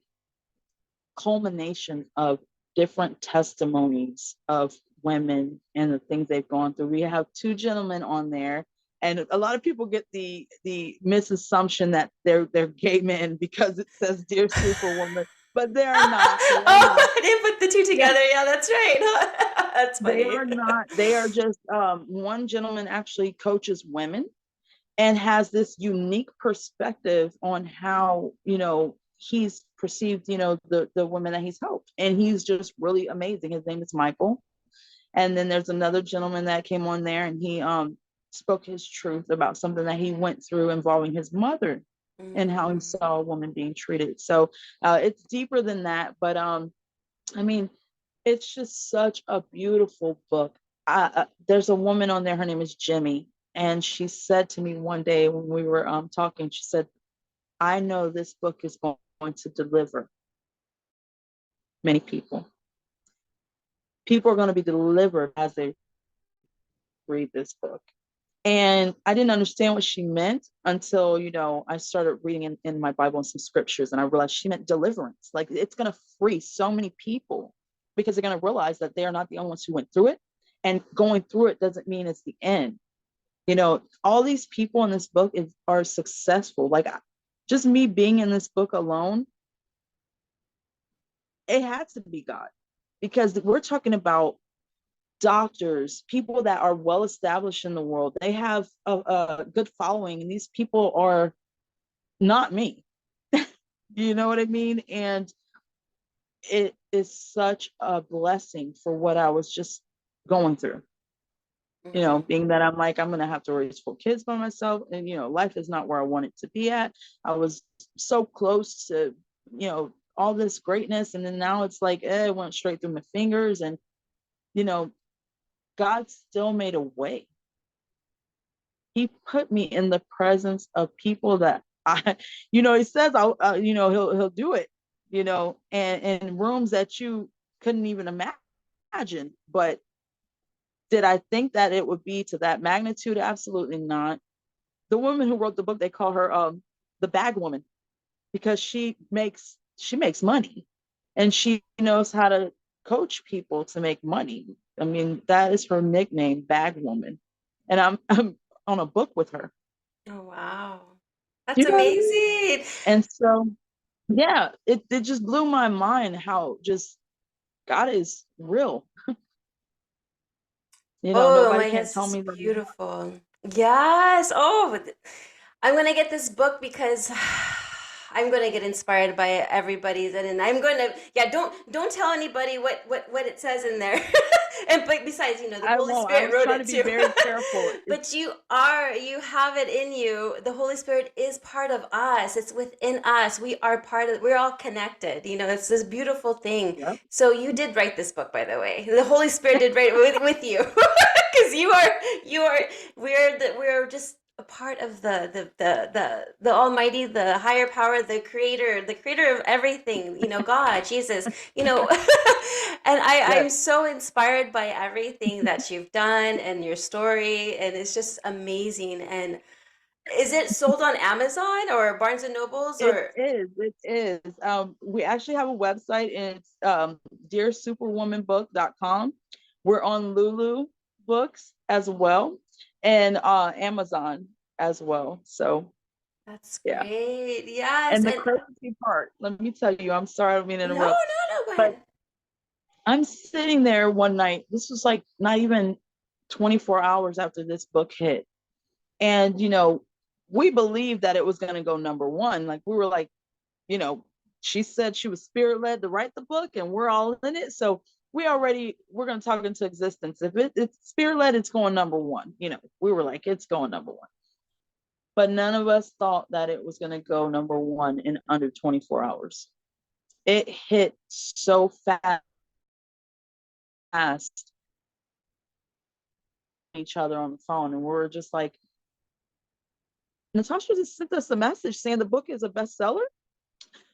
culmination of different testimonies of women and the things they've gone through. We have two gentlemen on there, and a lot of people get the misassumption that they're gay men because it says "Dear Superwoman," but they are not. They are Oh, not. I didn't put the two Yeah, together. Yeah, that's right. That's they funny. are not. They are just one gentleman actually coaches women and has this unique perspective on how he's perceived the women that he's helped, and he's just really amazing. His name is Michael. And then there's another gentleman that came on there, and he spoke his truth about something that he went through involving his mother and how he Mm. saw a woman being treated. So it's deeper than that, but I mean, it's just such a beautiful book. There's a woman on there, her name is Jimmy, and she said to me one day when we were talking, she said, I know this book is going to deliver many people. People are going to be delivered as they read this book. And I didn't understand what she meant until, I started reading in my Bible and some scriptures, and I realized she meant deliverance. Like, it's going to free so many people because they're going to realize that they are not the only ones who went through it. And going through it doesn't mean it's the end. All these people in this book are successful. Like, just me being in this book alone, it had to be God, because we're talking about doctors, people that are well established in the world. They have a good following, and these people are not me. You know what I mean? And it is such a blessing for what I was just going through. Mm. Being that I'm like, I'm gonna have to raise 4 kids by myself, and life is not where I want it to be at. I was so close to all this greatness, and then now it's like it went straight through my fingers. And you know God still made a way. He put me in the presence of people that he says, he'll do it, and in rooms that you couldn't even imagine. But did I think that it would be to that magnitude? Absolutely not. The woman who wrote the book, they call her the bag woman, because she makes money, and she knows how to coach people to make money. I mean, that is her nickname, bag woman. And I'm on a book with her. Oh, wow. That's You know what I mean? amazing. And so, yeah, it just blew my mind how just God is real. Oh Nobody my can gosh, tell it's me that he's not. beautiful. Yes. Oh, I'm gonna get this book because I'm gonna get inspired by everybody's, and I'm gonna, yeah, don't tell anybody what it says in there. And but besides, the I Holy won't. I Spirit was wrote trying to it be too. very careful. But you have it in you. The Holy Spirit is part of us. It's within us. We're all connected. It's this beautiful thing. Yep. So you did write this book, by the way. The Holy Spirit did write it with you. Because we're just a part of the Almighty, the higher power, the creator of everything. God, Jesus. And I'm Yes. so inspired by everything that you've done and your story, and it's just amazing. And is it sold on Amazon or Barnes and Nobles It or? is. It is. We actually have a website, and it's dearsuperwomanbook.com. We're on Lulu Books as well, and Amazon as well. So That's yeah. great. Yes. And the And crazy part, let me tell you, I'm sorry, I don't mean to no, interrupt, no, go but ahead. I'm sitting there one night. This was like not even 24 hours after this book hit. And we believed that it was going to go number one. Like, we were like, you know, she said she was spirit led to write the book, and we're all in it. So we're going to talk into existence. If it's spirit led, it's going number one. You know, we were like, it's going number one. But none of us thought that it was going to go number one in under 24 hours. It hit so fast each other on the phone, and we were just like, Natasha just sent us a message saying the book is a bestseller.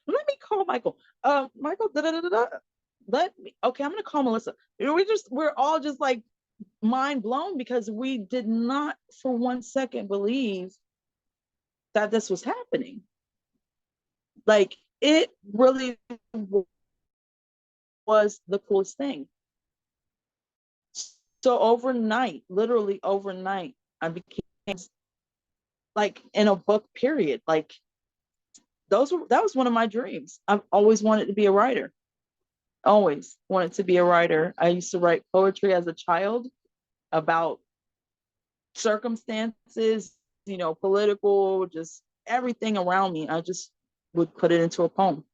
Let me call Michael. Michael, let me. Okay, I'm gonna call Melissa. We're all just like mind blown, because we did not for 1 second believe that this was happening. Like, it really was the coolest thing. So overnight, literally overnight, I became like in a book period. Like, that was one of my dreams. I've always wanted to be a writer. Always wanted to be a writer. I used to write poetry as a child about circumstances, political, just everything around me. I just would put it into a poem.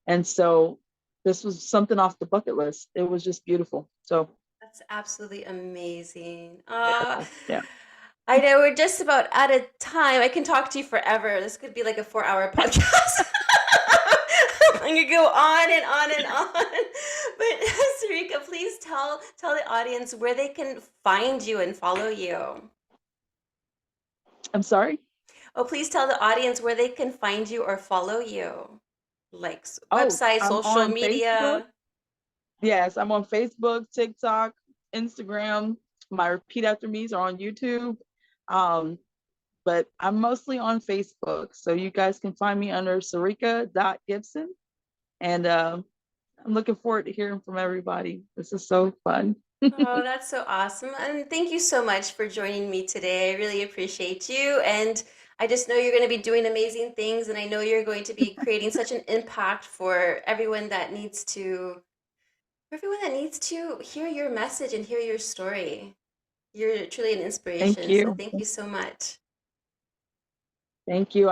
And so this was something off the bucket list. It was just beautiful. So That's absolutely amazing. yeah. I know we're just about out of time. I can talk to you forever. This could be like a 4-hour podcast. I could go on and on and on. But Sireka, please tell the audience where they can find you and follow you. I'm sorry. Oh, please tell the audience where they can find you or follow you. Like Oh, website, I'm social on Facebook. media. Yes, I'm on Facebook, TikTok, Instagram. My repeat after me's are on YouTube. But I'm mostly on Facebook. So you guys can find me under Sireka.Gibson. And I'm looking forward to hearing from everybody. This is so fun. Oh, that's so awesome. And thank you so much for joining me today. I really appreciate you. And I just know you're going to be doing amazing things. And I know you're going to be creating such an impact for everyone that needs to hear your message and hear your story. You're truly an Thank inspiration. So you. thank you so much. Thank you.